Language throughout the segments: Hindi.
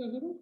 हुँ, हुँ।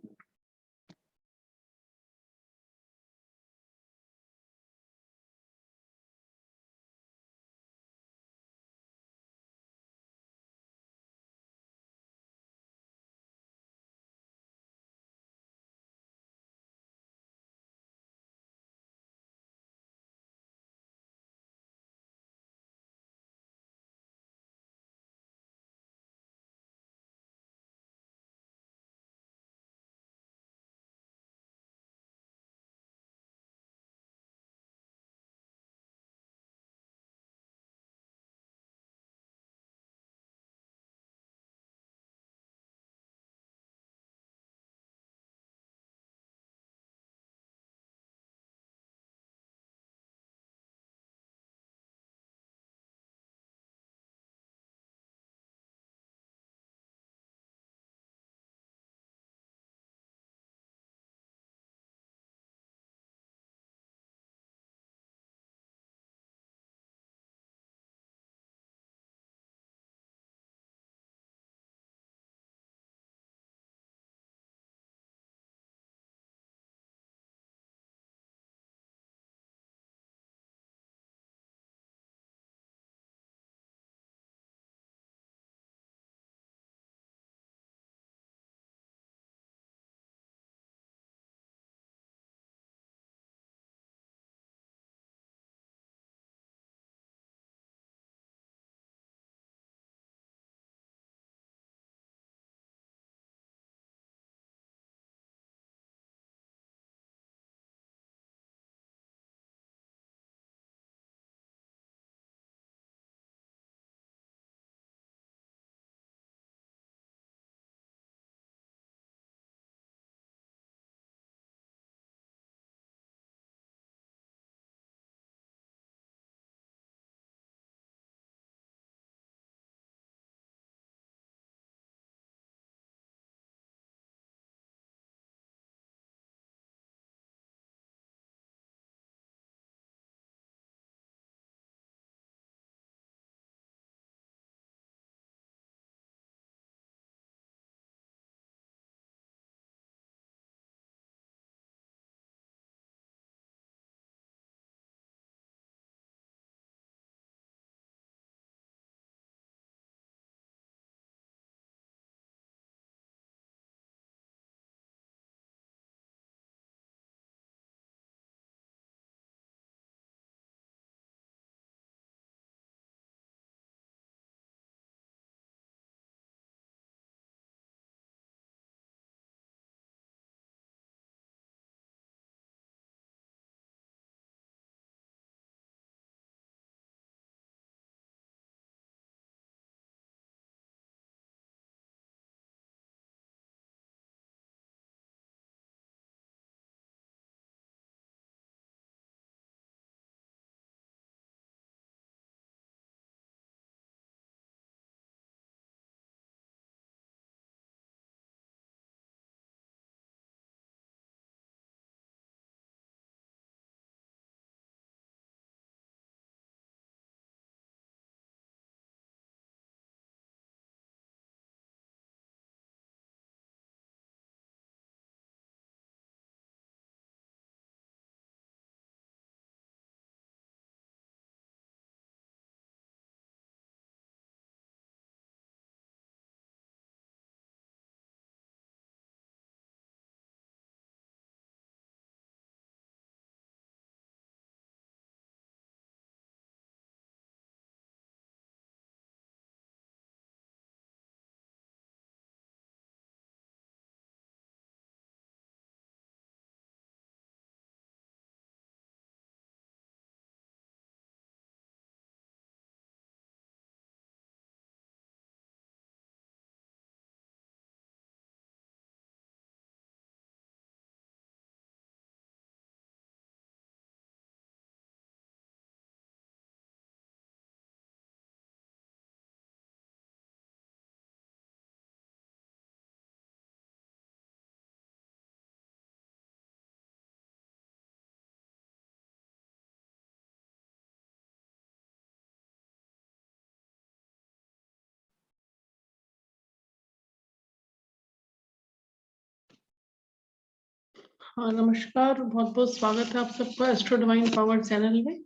हाँ नमस्कार, बहुत बहुत स्वागत है आप सबका एस्ट्रो डिवाइन पावर चैनल में।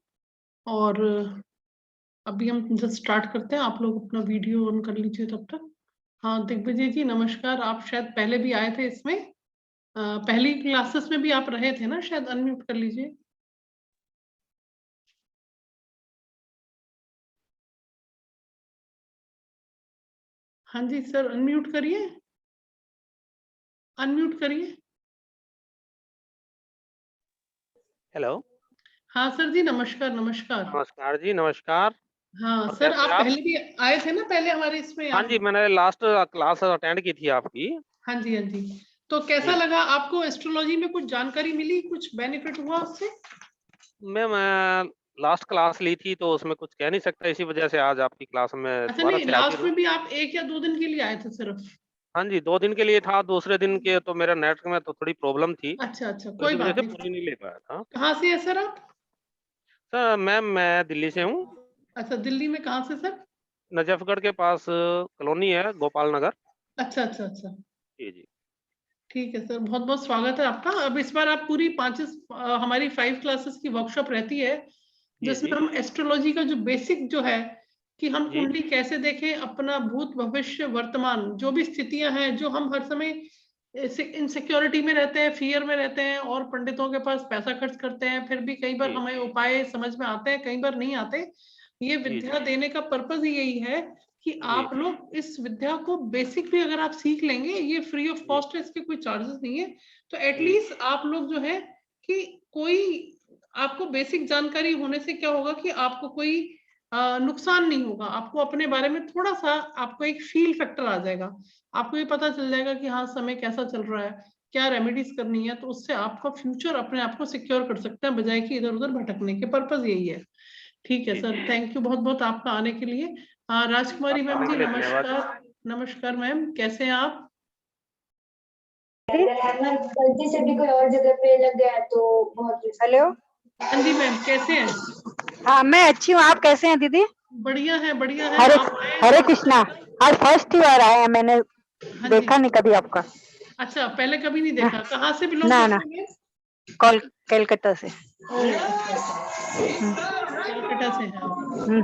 और अभी हम जस्ट स्टार्ट करते हैं, आप लोग अपना वीडियो ऑन कर लीजिए तब तक। हाँ दिग्विजय जी नमस्कार, आप शायद पहले भी आए थे इसमें, पहली क्लासेस में भी आप रहे थे ना, शायद अनम्यूट कर लीजिए। हाँ जी सर, अनम्यूट करिए, अनम्यूट करिए। हेलो। हाँ सर जी नमस्कार नमस्कार। नमस्कार जी, नमस्कार। हाँ और सर, कैसे आप आप? पहले भी आए थे ना, पहले हमारे इसमें हाँ आप। जी, मैंने लास्ट क्लास अटेंड की थी आपकी। हाँ जी हाँ जी। तो कैसा जी, लगा आपको? एस्ट्रोलॉजी में कुछ जानकारी मिली, कुछ बेनिफिट हुआ उससे? मैं लास्ट क्लास ली थी तो उसमें कुछ कह नहीं सकता, इसी वजह से आज आपकी क्लास में अच्छा, दोबारा नहीं से हाजिर लास्ट हूँ। में भी आप 1 या 2 दिन के लिए आए थे सिर्फ? हाँ जी, 2 दिन के लिए था, दूसरे दिन के तो मेरा नेट में तो थोड़ी प्रॉब्लम थी, अच्छा अच्छा, तो कोई इसी वजह बात से नहीं। पूरी नहीं ले पाया था। कहाँ से है सर आप? सर मैम, मैं दिल्ली से हूँ, अच्छा, दिल्ली में कहाँ से सर? नजफ़गढ़ के पास कॉलोनी है, गोपाल नगर। अच्छा अच्छा अच्छा, जी, जी। ठीक है सर, बहुत बहुत स्वागत है आपका। अब इस बार आप पूरी हमारी 5 क्लासेस की वर्कशॉप रहती है, जी, जिसमें जी। हम एस्ट्रोलॉजी का जो बेसिक जो है कि हम जी, कुंडली कैसे देखें, अपना भूत भविष्य वर्तमान जो भी स्थितियां हैं, जो हम हर समय इनसिक्योरिटी में रहते हैं, फियर में रहते हैं और पंडितों के पास पैसा खर्च करते हैं, फिर भी कई बार जी। हमें उपाय समझ में आते हैं, कई बार नहीं आते। ये जी, जी। विद्या देने का पर्पज ही यही है कि जी, आप लोग इस विद्या को बेसिक भी अगर आप सीख लेंगे, ये फ्री ऑफ जी। कॉस्ट है, इसके कोई चार्जेस नहीं है, तो जी, एटलीस्ट आप लोग जो है कि कोई आपको बेसिक जानकारी होने से क्या होगा कि आपको कोई नुकसान नहीं होगा, आपको अपने बारे में थोड़ा सा आपको एक फील फैक्टर आ जाएगा, आपको ये पता चल जाएगा कि हाँ समय कैसा चल रहा है, क्या रेमेडीज करनी है, तो उससे आपका फ्यूचर अपने आप को सिक्योर कर सकते हैं बजाय कि इधर उधर भटकने के। पर्पज यही है। ठीक है जी, सर, जी। थैंक यू बहुत बहुत आपका आने के लिए। राजकुमारी आपका मैम आने जी के लिए धन्यवाद। नमस्कार। नमस्कार मैम, कैसे हैं आप? गलती से भी कोई और जगह पे लग गया तो बहुत। हेलो। हाँ जी मैम, कैसे हैं? हाँ मैं अच्छी हूँ, आप कैसे हैं दीदी? बढ़िया है बढ़िया है, हरे आप आए हरे तो अच्छा कृष्णा। लगा। आज फर्स्ट ही बार आए हैं, मैंने हाँ जी। देखा नहीं कभी आपका। अच्छा, पहले कभी नहीं हाँ, देखा? कहाँ से बिलोंग ना ना, करते हैं? कलकत्ता से। ओह अच्छा अच्छा, कलकत्ता से हैं आप।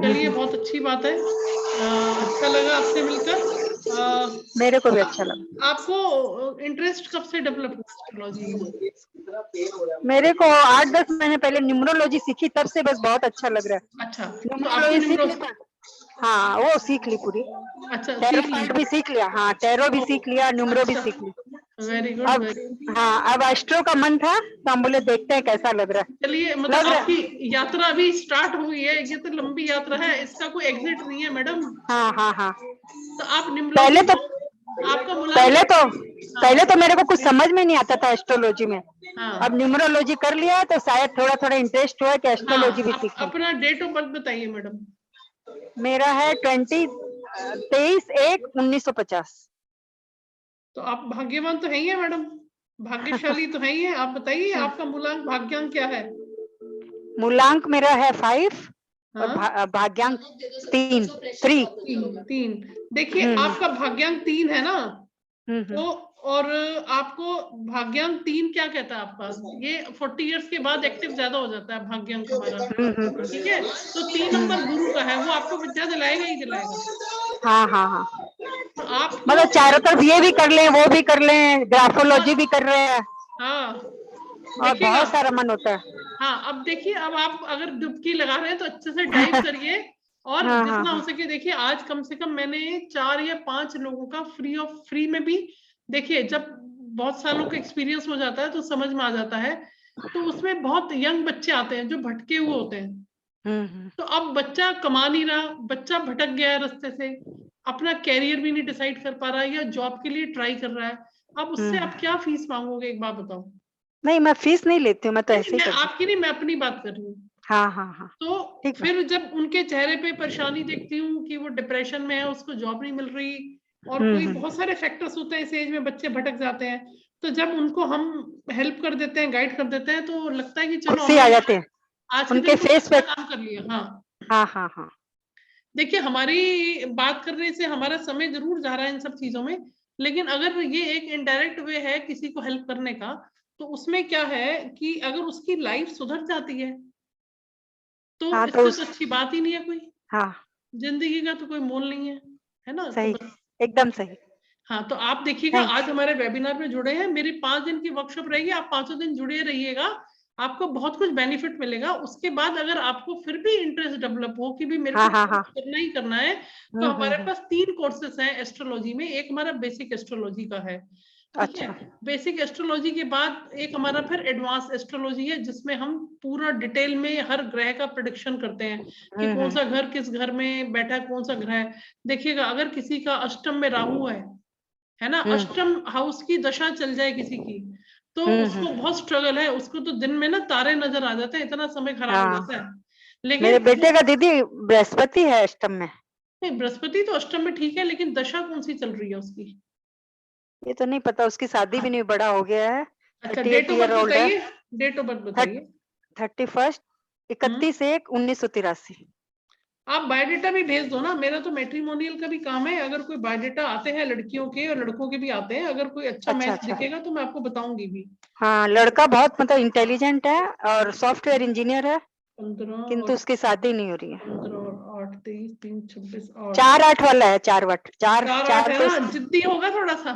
चलिए हम्म। बहुत अच्छी बात है, अच्छा लगा आपसे मिलकर। मेरे को तो भी अच्छा लगा। आपको इंटरेस्ट कब से डेवलप हुआ एस्ट्रोलॉजी में? मेरे को 8-10 महीने पहले न्यूमरोलॉजी सीखी, तब से बस बहुत अच्छा लग रहा है। अच्छा, तो आपको न्यूमरोलॉजी सीख न्यूमरो, ली था। हाँ वो सीख ली पूरी। अच्छा टैरो सीख ली। कार्ड भी सीख लिया, हाँ टैरो भी सीख लिया, न्यूमरो भी अच्छा, सीख ली। वेरी गुड अब वेरी। हाँ, अब एस्ट्रो का मन था तो हम बोले देखते हैं कैसा लग रहा है। चलिए, मतलब लग रहा है। आपकी यात्रा अभी स्टार्ट हुई है, ये तो लंबी यात्रा है, इसका कोई एग्जिट नहीं है मैडम। हाँ हाँ हाँ। तो आप पहले निम्नलॉजी, तो आपका मूलांक पहले तो हाँ पहले तो मेरे को कुछ समझ में नहीं आता था एस्ट्रोलॉजी में। अब हाँ न्यूमरोलॉजी कर लिया है तो शायद थोड़ा थोड़ा इंटरेस्ट हुआ कि एस्ट्रोलॉजी भी हाँ, सीखूं। अपना डेट ऑफ बर्थ बताइए मैडम। मेरा है 23/1/1950। तो आप भाग्यवान तो है ही है मैडम, भाग्यशाली तो है ही है। आप बताइए आपका मूलांक भाग्यांक क्या है? मूलांक मेरा है 5 और हाँ भाग्यांक 3। तीन तीन। देखिए हम्म आपका भाग्यांक 3 है ना, हम्म। तो और आपको भाग्यांक 3 क्या कहता है आपका? ये 40 इयर्स के बाद एक्टिव ज्यादा हो जाता है भाग्यांक हमारा। ठीक है, तो 3 नंबर गुरु का है, वो आपको विद्या दिलाएगा ही दिलाएगा। हाँ हाँ हाँ। तो आपको मतलब चारों तरफ ये भी कर लें, वो भी कर लें, ग्राफोलॉजी हाँ भी कर रहे हैं हाँ, और देखिएगा। बहुत सारा मन होता है। हाँ अब देखिए, अब आप अगर डुबकी लगा रहे हैं तो अच्छे से डाइव करिए, और हाँ हाँ जितना हो हाँ। सके देखिए। आज कम से कम मैंने 4 या 5 लोगों का फ्री में भी, देखिए जब बहुत सालों का एक्सपीरियंस हो जाता है तो समझ में आ जाता है, तो उसमें बहुत यंग बच्चे आते हैं जो भटके हुए होते हैं। हम्म। तो अब बच्चा कमा नहीं रहा, बच्चा भटक गया है रास्ते से, अपना कैरियर भी नहीं डिसाइड कर पा रहा है या जॉब के लिए ट्राई कर रहा है, अब उससे हम्म। आप क्या फीस मांगोगे, एक बात बताओ। नहीं मैं फीस नहीं लेती हूँ, मैं तो नहीं ऐसे ही मैं कर आपकी देती नहीं, मैं अपनी बात कर रही हूँ। हूँ। हाँ हाँ हाँ। तो ठीक है। फिर जब उनके चेहरे पे परेशानी देखती हूँ कि वो डिप्रेशन में है, उसको जॉब नहीं मिल रही, और कोई बहुत सारे फैक्टर्स होते हैं, इस एज में बच्चे भटक जाते हैं, तो जब उनको हम हेल्प कर देते हैं, गाइड कर देते हैं, तो लगता है कि चलो खुशी आ हमने जाते हैं आज के उनके दिन कुछ फेस पे। अच्छा काम कर लिया। हाँ हाँ हाँ हाँ। देखिए, हमारी बात करने से हमारा समय जरूर जा रहा है इन सब चीजों में, लेकिन अगर ये एक इनडायरेक्ट वे है किसी को हेल्प करने का, तो उसमें क्या है कि अगर उसकी लाइफ सुधर जाती है तो हाँ, इससे तो तो अच्छी बात ही नहीं है कोई। हाँ, जिंदगी का तो कोई मोल नहीं है ना? तो सही, बस एकदम सही। हाँ, तो आप देखिएगा थैंक आज हमारे वेबिनार में जुड़े हैं, मेरी 5 दिन की वर्कशॉप रहेगी, आप 5 दिन जुड़े रहिएगा, आपको बहुत कुछ बेनिफिट मिलेगा। उसके बाद अगर आपको फिर भी इंटरेस्ट डेवलप हो कि भी मेरे हाँ, को हाँ, कोर्स हाँ। करना ही करना है, तो हमारे पास 3 कोर्सेस हैं एस्ट्रोलॉजी में। एक हमारा बेसिक एस्ट्रोलॉजी का है, ठीक है। अच्छा, बेसिक एस्ट्रोलॉजी के बाद एक हमारा फिर एडवांस एस्ट्रोलॉजी है, जिसमें हम पूरा डिटेल में हर ग्रह का प्रेडिक्शन करते हैं कि कौन सा घर किस घर में बैठा है, कौन सा ग्रह है। देखिएगा अगर किसी का अष्टम में राहु है ना, अष्टम हाउस की दशा चल जाए किसी की, तो उसको बहुत स्ट्रगल है, उसको तो दिन में ना तारे नजर आ जाते हैं, इतना समय खराब हो जाता हाँ, है। लेकिन मेरे बेटे का दीदी बृहस्पति है अष्टम में। नहीं, बृहस्पति तो अष्टम में ठीक है, लेकिन दशा कौन सी चल रही है उसकी? ये तो नहीं पता, उसकी शादी भी नहीं, बड़ा हो गया है, अच्छा, 38 date of year birth old है। बताइए, डेट ऑफ बर्थ बताइए। 31 31/1/1983। आप बायोडेटा भी भेज दो ना, मेरा तो मैट्रिमोनियल का भी काम है, अगर कोई बायोडेटा आते हैं लड़कियों के और लड़कों के भी आते हैं, अगर कोई अच्छा अच्छा, मैच अच्छा। दिखेगा तो मैं आपको बताऊंगी भी। हाँ, लड़का बहुत मतलब इंटेलिजेंट है और सॉफ्टवेयर इंजीनियर है, 15 किंतु और उसकी शादी नहीं हो रही है। 15 और 8 23 3 26 8 4/8 वाला है, 4/8 चार 4 8 चार है तो ना, जिद्दी होगा थोड़ा सा।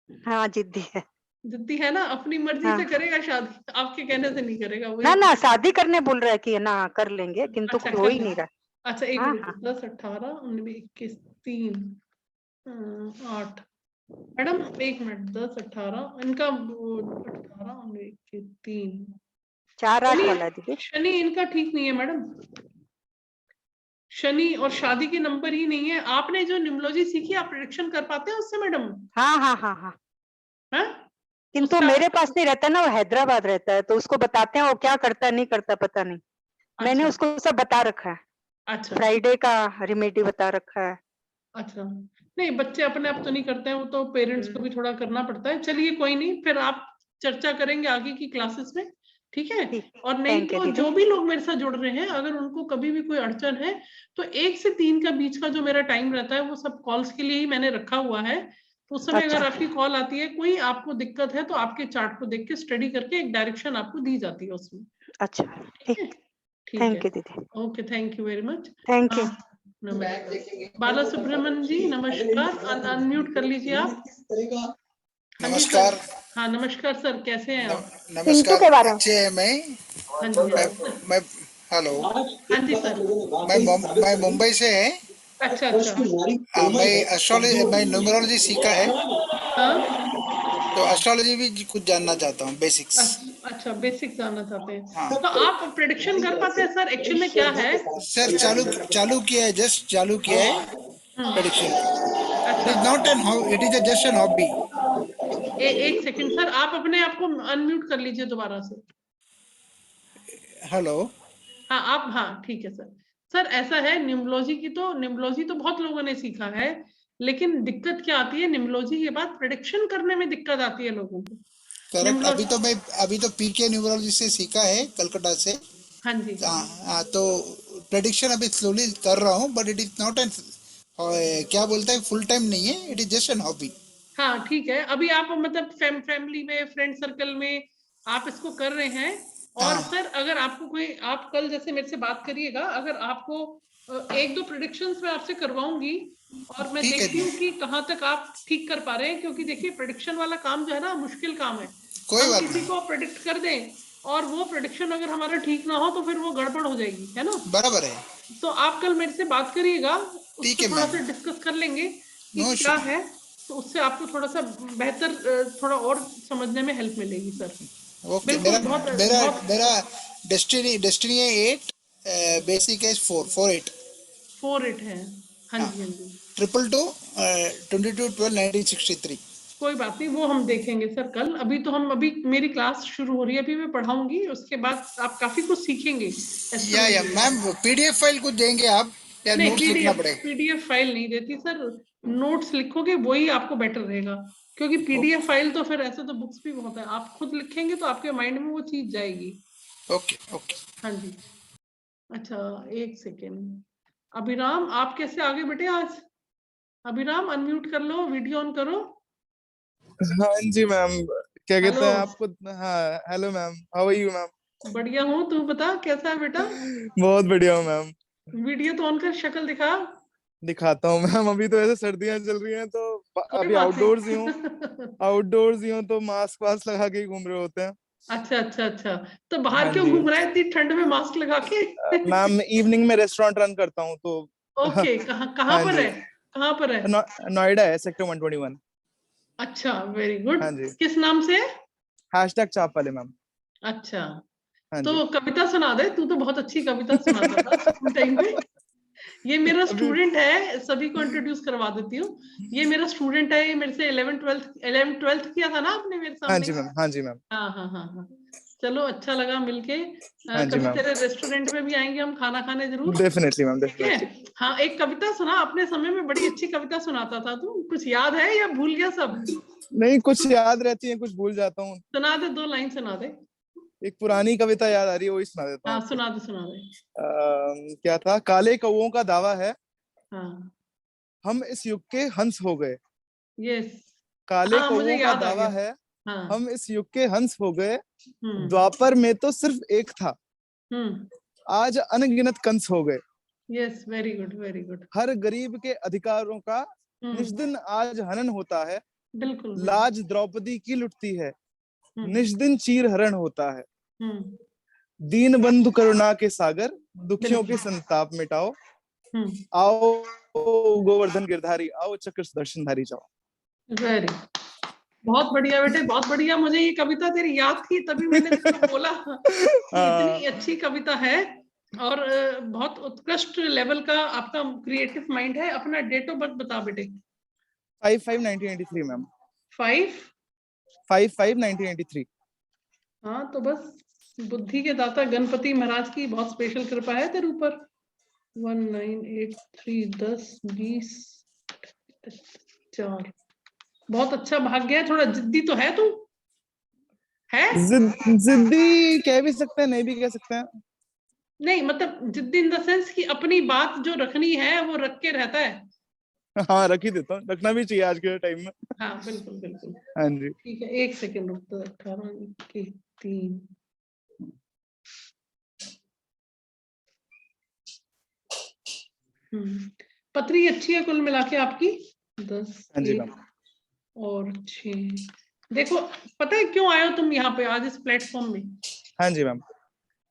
हाँ, जिद्दी है। जिद्दी है ना, अपनी मर्जी से हाँ, करेगा शादी, आपके कहने से नहीं करेगा ना वही। ना शादी करने बोल रहा है कि ना कर लेंगे, किंतु अच्छा हो कर ही ले। नहीं रहा। अच्छा एक हाँ, मिनट, हाँ। 10 18 19 21 3 8। मैडम एक मिनट, 10 18 इनका 18 19 21 3। 4/8 शनि, वाला है दीदी। शनि इनका ठीक नहीं है मैडम, शनि और शादी के नंबर ही नहीं है। आपने जो न्यूमरोलॉजी सीखी, आप प्रेडिक्शन कर पाते हैं उससे मैडम? हाँ, हाँ, हाँ, हाँ। हाँ, किंतु उससे मेरे आप पास नहीं रहता ना, वो हैदराबाद रहता है, तो उसको बताते हैं, वो क्या करता है नहीं करता पता नहीं। मैंने अच्छा उसको सब बता रखा है, अच्छा फ्राइडे का रेमेडी बता रखा है। अच्छा। नहीं, बच्चे अपने आप तो नहीं करते हैं, वो तो पेरेंट्स को भी थोड़ा करना पड़ता है। चलिए कोई नहीं, फिर आप चर्चा करेंगे आगे की क्लासेस में, ठीक है। ठीक, और नहीं थैंक यू तो दीदी। जो भी लोग मेरे साथ जुड़ रहे हैं, अगर उनको कभी भी कोई अड़चन है, तो 1 से 3 का बीच का जो मेरा टाइम रहता है, वो सब कॉल्स के लिए ही मैंने रखा हुआ है। तो उस समय अगर अच्छा, आपकी कॉल आती है, कोई आपको दिक्कत है, तो आपके चार्ट को देख के स्टडी करके एक डायरेक्शन आपको दी जाती है उसमें, अच्छा, ठीक है। ठीक, ठीक है, थैंक यू दीदी, okay, thank you very much. Thank you. नमस्कार बाला सुब्रमण्यम जी, नमस्कार, अनम्यूट कर लीजिए आप। हाँ जी सर। नमस्कार। हाँ नमस्कार सर, कैसे हैं आप? पिंटू नमस्कार, के बारे में। अच्छे हैं मैं। हाँ जी हाँ मैं जी सर। मैं हेलो। हाँ जी सर। मैं मुंबई से है। अच्छा अच्छा। मैं एस्ट्रोलॉजी, मैं न्यूमरोलॉजी सीखा है, हाँ, तो एस्ट्रोलॉजी भी कुछ जानना चाहता हूँ, बेसिक्स। अच्छा बेसिक जानना चाहते हैं, हाँ तो आप प्रेडिक्शन कर पाते हैं सर? एक्चुअल में क्या है सर, कि चालू चालू किया है, जस्ट चालू किया है प्रेडिक्शन का। इट अच्छा, is not an it is just an hobby. एक सेकंड सर, आप अपने आप को अनम्यूट कर लीजिए दोबारा से। हेलो। हाँ आप, हाँ ठीक है सर। सर ऐसा है, न्यूमरोलॉजी तो बहुत लोगों ने सीखा है, लेकिन दिक्कत क्या आती है निम्नोलॉजी के बाद? प्रेडिक्शन करने में दिक्कत आती है लोगों को। करेक्ट। निम्नोलॉजी, अभी तो पीके न्यूमरोलॉजी से सीखा है, कलकत्ता से। हाँ जी। हाँ, तो प्रेडिक्शन अभी स्लोली कर रहा हूँ, but it is not an, क्या बोलते हैं, फुल टाइम नहीं है, it is just an hobby. हाँ ठीक है, अभी आप मतलब फैमिली में, फ्रेंड सर्कल में आप इसको कर रहे हैं। और हाँ सर अगर आपको कोई, आप कल जैसे मेरे से बात करिएगा, अगर आपको 1-2 प्रेडिक्शंस मैं आपसे करवाऊंगी, और मैं ठीक है देखती जी, हूँ कि कहाँ तक आप ठीक कर पा रहे हैं, क्योंकि देखिए प्रेडिक्शन वाला काम जो है ना, मुश्किल काम है। कोई हम बात किसी नहीं। को प्रेडिक्ट कर दें और वो प्रेडिक्शन अगर हमारा ठीक ना हो, तो फिर वो गड़बड़ हो जाएगी, है ना। बराबर है। तो आप कल मेरे से बात करिएगा, उस ठीक पर है थोड़ा मैम, सा डिस्कस कर लेंगे कि नो क्या इशू। है, तो उससे आपको थोड़ा सा बेहतर, थोड़ा और समझने में हेल्प मिलेगी सर। ओके। बिल्कुल, मेरा बहुत मेरा बहुत। मेरा डेस्टिनी है 8, बेसिक है 448। 4-8 है। हाँ हाँ, जी हाँ जी। 222 22/12/1963। कोई बात नहीं, वो हम देखेंगे सर कल। अभी तो हम, अभी मेरी क्लास शुरू हो रही है, अभी मैं पढ़ाऊंगी, उसके बाद आप काफी कुछ सीखेंगे या एस्ट्रोलॉजी में। मैम, पीडीएफ फाइल कुछ देंगे आप, या नहीं, नोट्स लिखना पीडीएफ पड़ेगा? पीडीएफ फाइल नहीं देती सर, नोट्स लिखोगे वही आपको बेटर रहेगा, क्योंकि ओके पीडीएफ फाइल तो फिर ऐसे तो बुक्स भी बहुत है, आप खुद लिखेंगे तो आपके माइंड में वो चीज जाएगी। Okay okay. हाँ जी। अच्छा, एक सेकेंड। अभिराम, आप कैसे आगे बेटे आज? अभिराम अनम्यूट कर लो, वीडियो ऑन करो। हाँ जी मैम, क्या कहते हैं हेलो। आपको? हाँ, hello ma'am, how are you ma'am? बढ़िया हूँ, तू बता कैसा है बेटा? बहुत बढ़िया हूँ मैम। वीडियो तो ऑन कर, शक्ल दिखा। दिखाता हूँ मैम, अभी तो ऐसे सर्दियां चल रही हैं तो कोई अभी बात आउटडोर्स ही हूँ। नहीं। आउटडोर्स ही हूँ तो मास्क वास्क लगा के ही घूम रहे होते हैं। अच्छा अच्छा अच्छा, तो बाहर हाँ क्यों जी घूम रहा है इतनी ठंड में मास्क लगा के? मैम, इवनिंग में रेस्टोरेंट रन करता हूँ तो ओके, कहाँ कहाँ हाँ पर जी, है? कहाँ पर है? नोएडा है, सेक्टर 121। अच्छा, वेरी गुड। हाँ जी, किस नाम से है? हैशटैग चाप वाले मैम। अच्छा, हाँ जी। तो कविता सुना दे, तू तो बहुत अच्छी कविता सुनाता था स्कूल टाइम पे। ये मेरा अभी स्टूडेंट है, सभी को इंट्रोड्यूस करवा देती हूँ। ये मेरा स्टूडेंट है, ये मेरे से 11th 12th किया था ना आपने मेरे हाँ सामने। जी मैम, हाँ जी मैम, हाँ हाँ हाँ हाँ। चलो, अच्छा लगा मिलके। हाँ जी कभी मैम, तेरे रेस्टोरेंट में भी आएंगे हम खाना खाने जरूर। डेफिनेटली मैम, ठीक है। डेफिनेटली। हाँ, एक कविता सुना, अपने समय में बड़ी अच्छी कविता सुनाता था तू, कुछ याद है या भूल गया सब? नहीं, कुछ याद रहती है, कुछ भूल जाता हूँ। सुना दे, 2 लाइन सुना दे। एक पुरानी कविता याद आ रही है, वही सुना देता हूँ हाँ, आपको। सुना दे सुना दे। क्या था? काले कौओं का दावा है, हाँ, हम इस युग के हंस हो गए। यस। काले हाँ, मुझे कौओं का याद आ दावा गया। है, हाँ। हम इस युग के हंस हो गए। हम्म द्वापर में तो सिर्फ एक था, हम्म। आज अनगिनत कंस हो गए। Yes, very good very good. हर गरीब के अधिकारों का हम्म, निष्दिन आज हनन होता है। बिल्कुल बिल्कुल। लाज द्रौपदी की लुटती है, हम्म निष्दिन चीर हरण होता है। हम्म, दीन बंधु करुणा के सागर, दुखियों के बिल्कुल। संताप मिटाओ। हम्म, आओ गोवर्धन गिरधारी, आओ चक्र सुदर्शनधारी जाओ। वेरी, बहुत बढ़िया बेटे, बहुत बढ़िया। मुझे ये कविता तेरी याद थी, तभी मैंने तेरे को बोला कि इतनी अच्छी कविता है। और बहुत उत्कृष्ट लेवल का आपका क्रिएटिव माइंड है। अपना डेट ऑफ बर्थ बता बेटे। 5/5/1993 मैम। 5। 5/5/1993। हाँ, तो बस बुद्धि के दाता गणपति महाराज की बहुत स्पेशल कृपा है तेरे ऊपर। 1983, 10 20 4। बहुत अच्छा भाग्य है। थोड़ा जिद्दी तो है तू, है? जिद्दी कह भी सकते हैं, नहीं भी कह सकते हैं। नहीं, मतलब जिद्दी इन द सेंस कि अपनी बात जो रखनी है वो रख के रहता है। हाँ, रख ही देता हूँ, रखना भी चाहिए आज के टाइम में। हाँ, बिल्कुल बिल्कुल। हाँ जी। ठीक है, एक सेकेंड रुक, तो 18 के 3। पत्री अच्छी है कुल मिला के आपकी। 10 हाँ जी 1 मैम। और 6। देखो, पता है क्यों आए हो तुम यहाँ पे आज इस प्लेटफॉर्म में? हाँ जी मैम।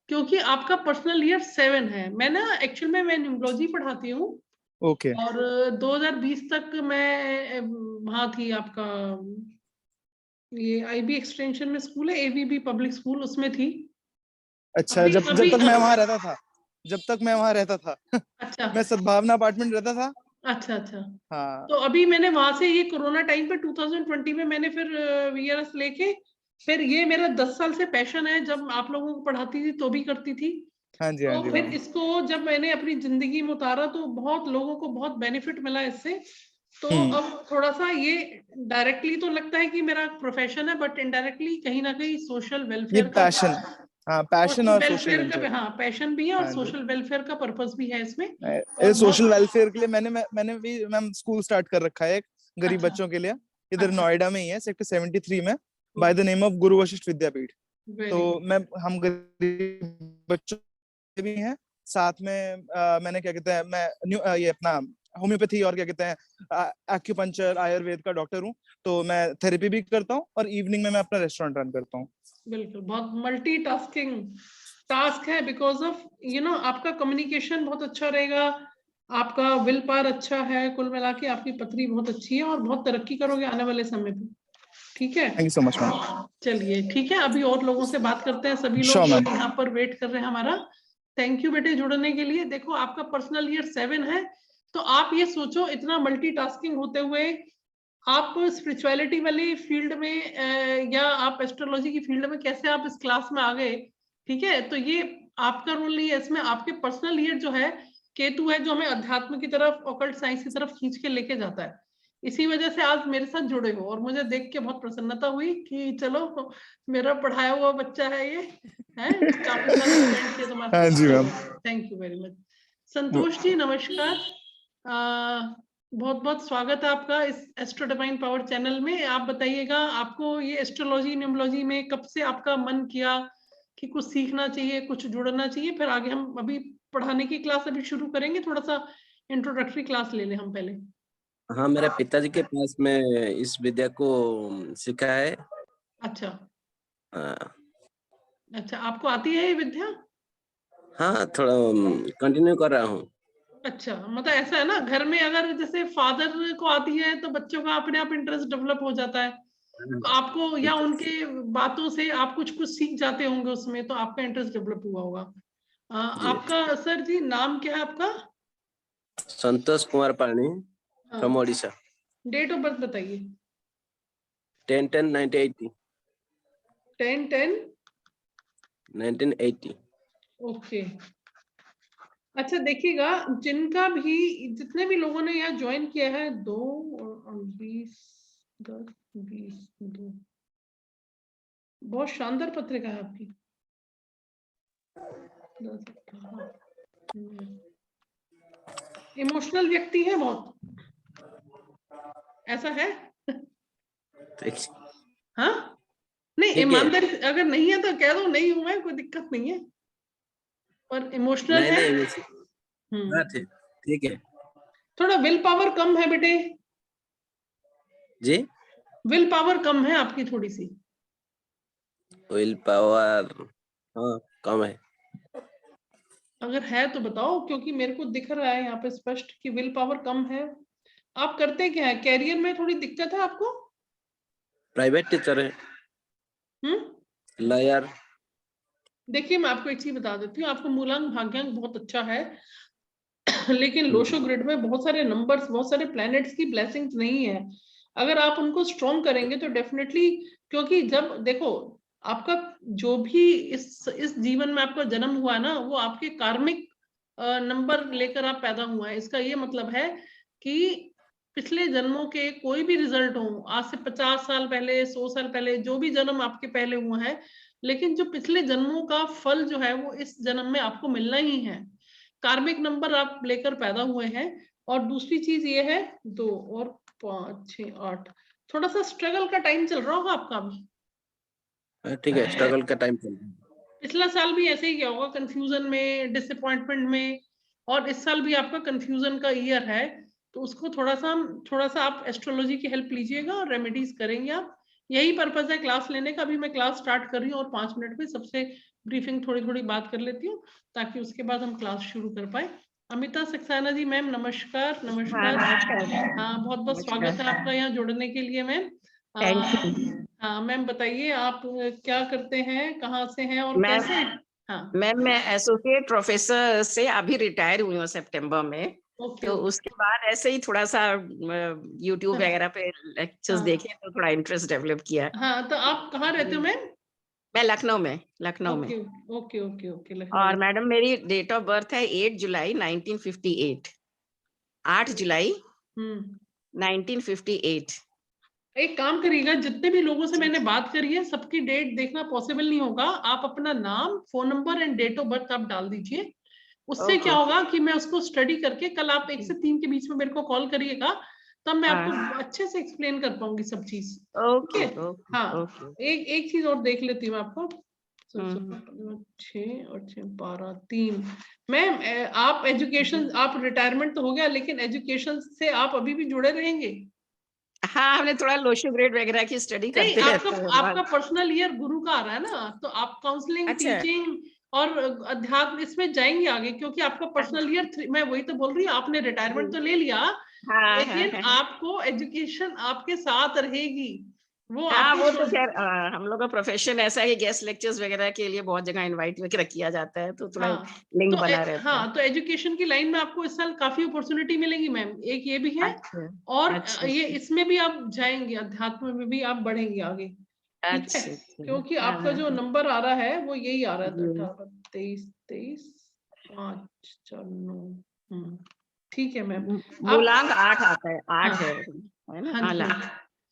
क्योंकि आपका पर्सनल ईयर 7 है। मैं ना एक्चुअल में मैं न्यूमरोलॉजी पढ़ाती हूँ। ओके। और 2020 तक मैं वहाँ थी आपका, ये आईबी एक्सटेंशन में स्कूल है, एवीबी पब्लिक स्कूल, उसमें थी। अच्छा, अभी जब अभी तक मैं वहां रहता था, जब तक मैं वहां रहता था अच्छा मैं सद्भावना अपार्टमेंट रहता था। अच्छा अच्छा। हाँ। तो अभी मैंने वहां से, ये कोरोना टाइम पे 2020 में मैंने फिर वीआरएस लेके, फिर ये मेरा 10 साल से पैशन है। जब आप लोगों को पढ़ाती थी तो भी करती थी। हाँ जी, हाँ तो जी फिर मैम। इसको जब मैंने अपनी जिंदगी में उतारा तो बहुत लोगों को बहुत बेनिफिट मिला इससे। तो अब थोड़ा सा ये डायरेक्टली तो लगता है कि मेरा प्रोफेशन है, बट इनडायरेक्टली कहीं ना कहीं सोशल ये वेलफेयर का, पैशन, हाँ, पैशन सोशल और सोशल वेलफेयर का, वेलफेयर। हाँ पैशन भी है और हाँ जी। सोशल वेलफेयर का पर्पस भी है इसमें। और सोशल बहुत वेलफेयर के लिए मैंने भी मैम स्कूल स्टार्ट कर रखा है, एक गरीब अच्छा बच्चों के लिए। इधर अच्छा। नोएडा में ही है, सेक्टर 73 में, बाय द नेम ऑफ गुरु वशिष्ठ विद्यापीठ। तो वेरी गुड। मैं हम गरीब बच्चों के भी हैं, साथ में मैंने क्या कहते हैं, मैं ये अपना होम्योपैथी और क्या कहते हैं एक्यूपंचर आयुर्वेद का डॉक्टर हूँ। तो मैं थेरेपी भी करता हूँ और इवनिंग में मैं अपना रेस्टोरेंट रन करता हूँ। बिल्कुल, बहुत मल्टीटास्किंग टास्क है। बिकॉज ऑफ आपका कम्युनिकेशन बहुत अच्छा रहेगा, आपका विल पावर अच्छा है, कुल मिला के आपकी पत्री बहुत अच्छी है और बहुत तरक्की करोगे आने वाले समय पे। ठीक है, thank you so much ma'am. चलिए ठीक है, अभी और लोगों से बात करते हैं। सभी श्योर लोग मैम। यहाँ पर वेट कर रहे हैं हमारा। थैंक यू बेटे जुड़ने के लिए। देखो, आपका पर्सनल ईयर 7 है, तो आप ये सोचो, इतना मल्टीटास्किंग होते हुए आप स्पिरिचुअलिटी वाली फील्ड में या आप एस्ट्रोलॉजी की फील्ड में कैसे आप इस क्लास में आ गए? ठीक है, तो ये आपका रोल नहीं है इसमें। आपके पर्सनल ईयर जो है केतु है, जो हमें अध्यात्म की तरफ, ऑकल्ट साइंस की तरफ खींच के लेके जाता है। इसी वजह से आज मेरे साथ जुड़े हो और मुझे देख के बहुत प्रसन्नता हुई कि चलो, मेरा पढ़ाया हुआ बच्चा है ये, है काफी साल स्पेंड किया तुम्हारे हाँ साथ। जी मैम। चलो, thank you very much. Santosh ji नमस्कार। बहुत बहुत स्वागत है आपका इस एस्ट्रो डिवाइन पावर चैनल में। आप बताइएगा, आपको ये एस्ट्रोलॉजी न्यूमरोलॉजी में कब से आपका मन किया कि कुछ सीखना चाहिए, कुछ जुड़ना चाहिए? फिर आगे हम अभी पढ़ाने की क्लास अभी शुरू करेंगे, थोड़ा सा इंट्रोडक्टरी क्लास ले लें हम पहले। हाँ, मेरे पिताजी के पास में इस विद्या को सीखा है। अच्छा हाँ, अच्छा, आपको आती है ये विद्या? हाँ, थोड़ा कंटिन्यू कर रहा हूँ। अच्छा, मतलब ऐसा है ना, घर में अगर जैसे फादर को आती है तो बच्चों का अपने आप इंटरेस्ट डेवलप हो जाता है, तो आपको या उनके बातों से आप कुछ कुछ सीख जाते होंगे उसमें, तो आपका इंटरेस्ट डेवलप हुआ होगा। आपका सर जी नाम क्या है आपका? संतोष कुमार पानी फ्रॉम हाँ, ओडिशा। डेट ऑफ बर्थ बताइए। 10/10/1980। 10/10/1980। ओके। अच्छा देखिएगा, जिनका भी, जितने भी लोगों ने यहाँ ज्वाइन किया है, 2 और 20 10 20 2, बहुत शानदार पत्रिका है आपकी। 10 इमोशनल व्यक्ति है बहुत, ऐसा है? हाँ, नहीं ईमानदारी अगर नहीं है तो कह दो नहीं हूं मैं, कोई दिक्कत नहीं है, पर इमोशनल है। नहीं, ठीक है। थोड़ा विल पावर कम है बेटे, जी, विल पावर कम है आपकी थोड़ी सी। विल पावर हाँ कम है। अगर है तो बताओ, क्योंकि मेरे को दिख रहा है यहाँ पे स्पष्ट कि विल पावर कम है। आप करते क्या है? कैरियर में थोड़ी दिक्कत है आपको? प्राइवेट टीचर है, लॉयर। देखिए मैं आपको एक चीज बता देती हूँ, आपको मूलांक भाग्यांक बहुत अच्छा है, लेकिन लोशो ग्रिड में बहुत सारे नंबर्स, बहुत सारे प्लैनेट्स की ब्लेसिंग्स नहीं है। अगर आप उनको स्ट्रॉन्ग करेंगे तो डेफिनेटली, क्योंकि जब देखो आपका जो भी इस जीवन में आपका जन्म हुआ है ना, वो आपके कार्मिक नंबर लेकर आप पैदा हुआ है। इसका ये मतलब है कि पिछले जन्मों के कोई भी रिजल्ट हो, आज से 50 साल पहले, 100 साल पहले, जो भी जन्म आपके पहले हुआ है, लेकिन जो पिछले जन्मों का फल जो है वो इस जन्म में आपको मिलना ही है। कार्मिक नंबर आप लेकर पैदा हुए हैं। और दूसरी चीज ये है, 2 और 5 6 8, थोड़ा सा स्ट्रगल का टाइम चल रहा होगा आपका भी। ठीक है, स्ट्रगल का टाइम चल रहा है। पिछला साल भी ऐसे ही गया होगा, कंफ्यूजन में, डिसअपॉइंटमेंट में, और इस साल भी आपका कंफ्यूजन का ईयर है। तो उसको थोड़ा सा आप एस्ट्रोलॉजी की हेल्प लीजिएगा और रेमेडीज करेंगे आप। यही पर्पज है क्लास लेने का। अभी मैं क्लास स्टार्ट कर रही हूँ और 5 मिनट में सबसे ब्रीफिंग थोड़ी थोड़ी बात कर लेती हूँ, ताकि उसके बाद हम क्लास शुरू कर पाए। अमिता सक्सेना जी, मैम नमस्कार। नमस्कार। हाँ, बहुत बहुत स्वागत है आपका यहाँ जुड़ने के लिए मैम। हाँ मैम, बताइए आप क्या करते हैं, कहाँ से हैं और कैसे? हाँ मैम, मैं एसोसिएट प्रोफेसर से अभी रिटायर हुई हूँ सितंबर में। तो उसके बाद ऐसे ही थोड़ा सा यूट्यूब वगैरह पे लेक्चर्स देखे तो थोड़ा इंटरेस्ट डेवलप किया। हाँ, तो आप कहाँ रहते हो मैम? मैं लखनऊ में। Okay okay okay. और मैडम मेरी डेट ऑफ बर्थ है 8 जुलाई 1958। 8 जुलाई 1958। एक काम करिएगा, जितने भी लोगों से मैंने बात करी है सबकी डेट देखना पॉसिबल नहीं होगा। आप अपना नाम, phone number and date of birth आप डाल दीजिए। उससे क्या होगा कि मैं उसको स्टडी करके कल आप 1 से 3 के बीच में मेरे को कॉल करिएगा, तब मैं आपको अच्छे से एक्सप्लेन कर पाऊंगी सब चीज। ओके। हाँ, एक चीज और देख लेती हूँ आपको। 6 और 6 12 3। मैम आप एजुकेशन, आप रिटायरमेंट तो हो गया, लेकिन एजुकेशन से आप अभी भी जुड़े रहेंगे? हाँ, हमने थोड़ा लोशो ग्रेड वगैरह की स्टडी करते रहते हैं। आपका पर्सनल ईयर गुरु का आ रहा है ना, तो आप काउंसलिंग, टीचिंग और अध्यात्म इसमें जाएंगे आगे, क्योंकि आपका पर्सनल ईयर, मैं वही तो बोल रही हूँ, आपने रिटायरमेंट तो ले लिया, लेकिन आपको एजुकेशन आपके साथ रहेगी। वो वो तो खैर हम लोग का प्रोफेशन ऐसा है, गेस्ट लेक्चर्स वगैरह के लिए बहुत जगह इनवाइट वगैरह किया जाता है, तो थोड़ा लिंक बना रहता है। हाँ, तो एजुकेशन की लाइन में आपको इस साल काफी अपॉर्चुनिटी मिलेगी मैम। एक ये भी है, और ये इसमें भी आप जाएंगे, अध्यात्म में भी आप बढ़ेंगे आगे, ठीक है? क्योंकि आपका जो नंबर आ रहा है वो यही आ रहा है, 18 23 23 5 4 9। ठीक है मैम। मूलांक 8 आता है, 8 है ना?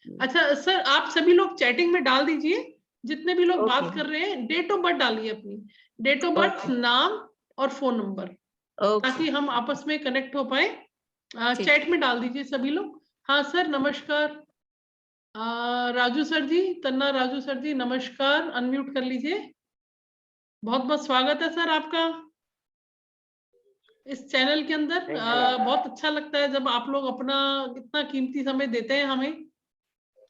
अच्छा सर, आप सभी लोग चैटिंग में डाल दीजिए, जितने भी लोग बात कर रहे हैं, डेट ऑफ बर्थ डालिए, अपनी डेट ऑफ बर्थ, नाम और फोन नंबर, ताकि हम आपस में कनेक्ट हो पाए। चैट में डाल दीजिए सभी लोग। हाँ सर नमस्कार। राजू सर जी, तन्ना राजू सर जी नमस्कार, अनम्यूट कर लीजिए। बहुत बहुत स्वागत है सर आपका इस चैनल के अंदर। बहुत अच्छा लगता है जब आप लोग अपना इतना कीमती समय देते हैं हमें,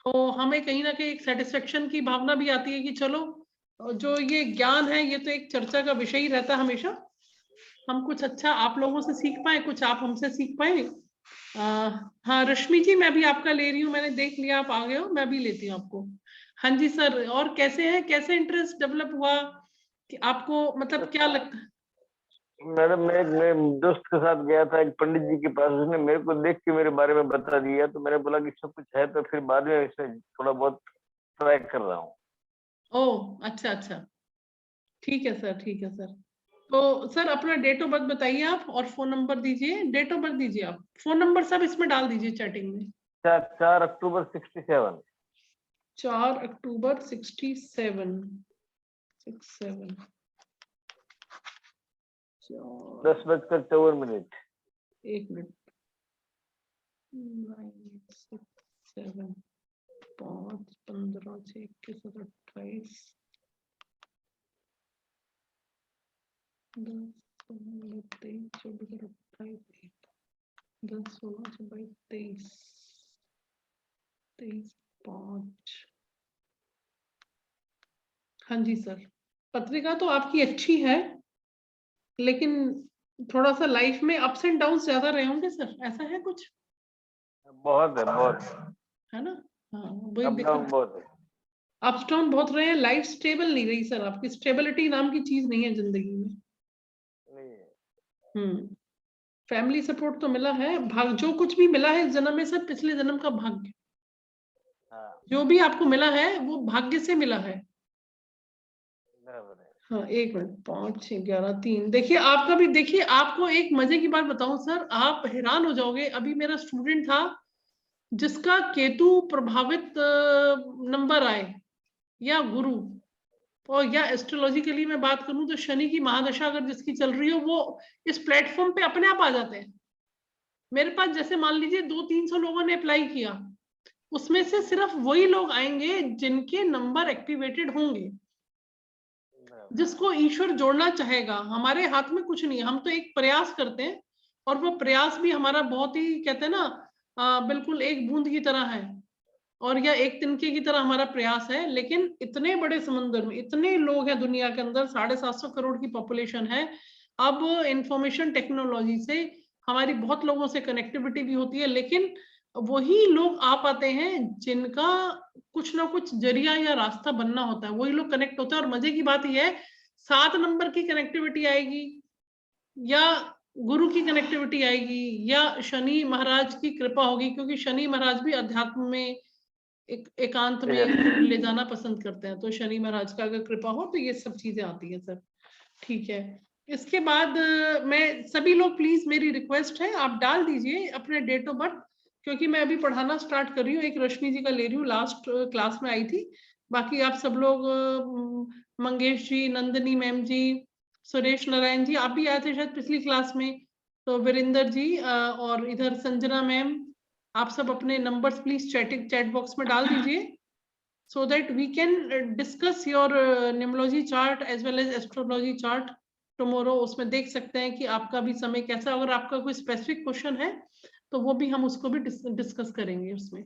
तो हमें कहीं ना कहीं एक सेटिस्फेक्शन की भावना भी आती है कि चलो जो ये ज्ञान है ये तो एक चर्चा का विषय ही रहता है हमेशा, हम कुछ अच्छा आप लोगों से सीख पाए, कुछ आप हमसे सीख पाए। हाँ रश्मि जी मैं भी आपका ले रही हूँ, मैंने देख लिया आप आ गए हो, मैं भी लेती हूँ आपको। हाँ जी सर, और कैसे हैं, कैसे इंटरेस्ट डेवलप हुआ कि आपको, मतलब क्या लगता है? मैडम मैं एक दोस्त के साथ गया था एक पंडित जी के पास, उसने मेरे को देख के मेरे बारे में बता दिया, तो मैंने बोला कि सब कुछ है, तो फिर बाद में इसमें थोड़ा बहुत ट्राई कर रहा हूँ। ओह अच्छा अच्छा, ठीक है सर, ठीक है सर। तो सर अपना डेट ऑफ बर्थ बताइए आप, और फोन नंबर दीजिए, डेट ऑफ बर्थ दीजिए आप, फोन नंबर सब इसमें डाल दीजिए चैटिंग में। 4 अक्टूबर 67। 4 अक्टूबर 67। 10:54। 1 मिनट। 9 6 7 5 15 6 21 28 10 16 23 24 28 10 16 22 23 23 5। हाँ जी सर, पत्रिका तो आपकी अच्छी है, लेकिन थोड़ा सा लाइफ में अप्स एंड डाउन ज्यादा रहे होंगे सर, ऐसा है कुछ? बहुत है, बहुत है ना? हाँ वही अप दिक्कत, डाउन बहुत है। अप्स डाउन बहुत रहे हैं, लाइफ स्टेबल नहीं रही सर आपकी, स्टेबिलिटी नाम की चीज नहीं है जिंदगी में। नहीं है। फैमिली सपोर्ट तो मिला है, भाग जो कुछ भी मिला है इस जन्म में सर पिछले जन्म का भाग्य, हाँ जो भी आपको मिला है वो भाग्य से मिला है। बराबर है। हाँ 1 मिनट, 5 6 11 3। देखिए आपका भी, देखिए आपको एक मजे की बात बताऊं सर, आप हैरान हो जाओगे। अभी मेरा स्टूडेंट था जिसका केतु प्रभावित नंबर आए, या गुरु, और या एस्ट्रोलॉजी के लिए मैं बात करूं तो शनि की महादशा अगर जिसकी चल रही हो, वो इस प्लेटफॉर्म पे अपने आप आ जाते हैं। मेरे पास जैसे मान लीजिए 200-300 लोगों ने अप्लाई किया, उसमें से सिर्फ वही लोग आएंगे जिनके नंबर एक्टिवेटेड होंगे, जिसको ईश्वर जोड़ना चाहेगा। हमारे हाथ में कुछ नहीं है, हम तो एक प्रयास करते हैं, और वो प्रयास भी हमारा बहुत ही, कहते हैं ना, बिल्कुल एक बूंद की तरह है, और या एक तिनके की तरह हमारा प्रयास है। लेकिन इतने बड़े समुद्र में इतने लोग हैं दुनिया के अंदर, 750 करोड़ की पॉपुलेशन है। अब इंफॉर्मेशन टेक्नोलॉजी से हमारी बहुत लोगों से कनेक्टिविटी भी होती है, लेकिन वही लोग आ पाते हैं जिनका कुछ ना कुछ जरिया या रास्ता बनना होता है, वही लोग कनेक्ट होते हैं। और मजे की बात यह है, 7 नंबर की कनेक्टिविटी आएगी, या गुरु की कनेक्टिविटी आएगी, या शनि महाराज की कृपा होगी, क्योंकि शनि महाराज भी अध्यात्म में एकांत में ले जाना पसंद करते हैं, तो शनि महाराज का अगर कृपा हो तो ये सब चीजें आती है सर। ठीक है, इसके बाद मैं सभी लोग प्लीज, मेरी रिक्वेस्ट है आप डाल दीजिए अपने डेट ऑफ बर्थ, क्योंकि मैं अभी पढ़ाना स्टार्ट कर रही हूँ। एक रश्मि जी का ले रही हूँ, लास्ट क्लास में आई थी। बाकी आप सब लोग, मंगेश जी, नंदिनी मैम जी, सुरेश नारायण जी, आप भी आए थे शायद पिछली क्लास में, तो वीरेंद्र जी, और इधर संजना मैम, आप सब अपने नंबर्स प्लीज चैट बॉक्स में डाल दीजिए, so that we can discuss your numerology chart as well as astrology chart tomorrow। उसमें देख सकते हैं कि आपका भी समय कैसा, अगर आपका कोई स्पेसिफिक क्वेश्चन है तो वो भी हम उसको भी डिस्कस करेंगे उसमें।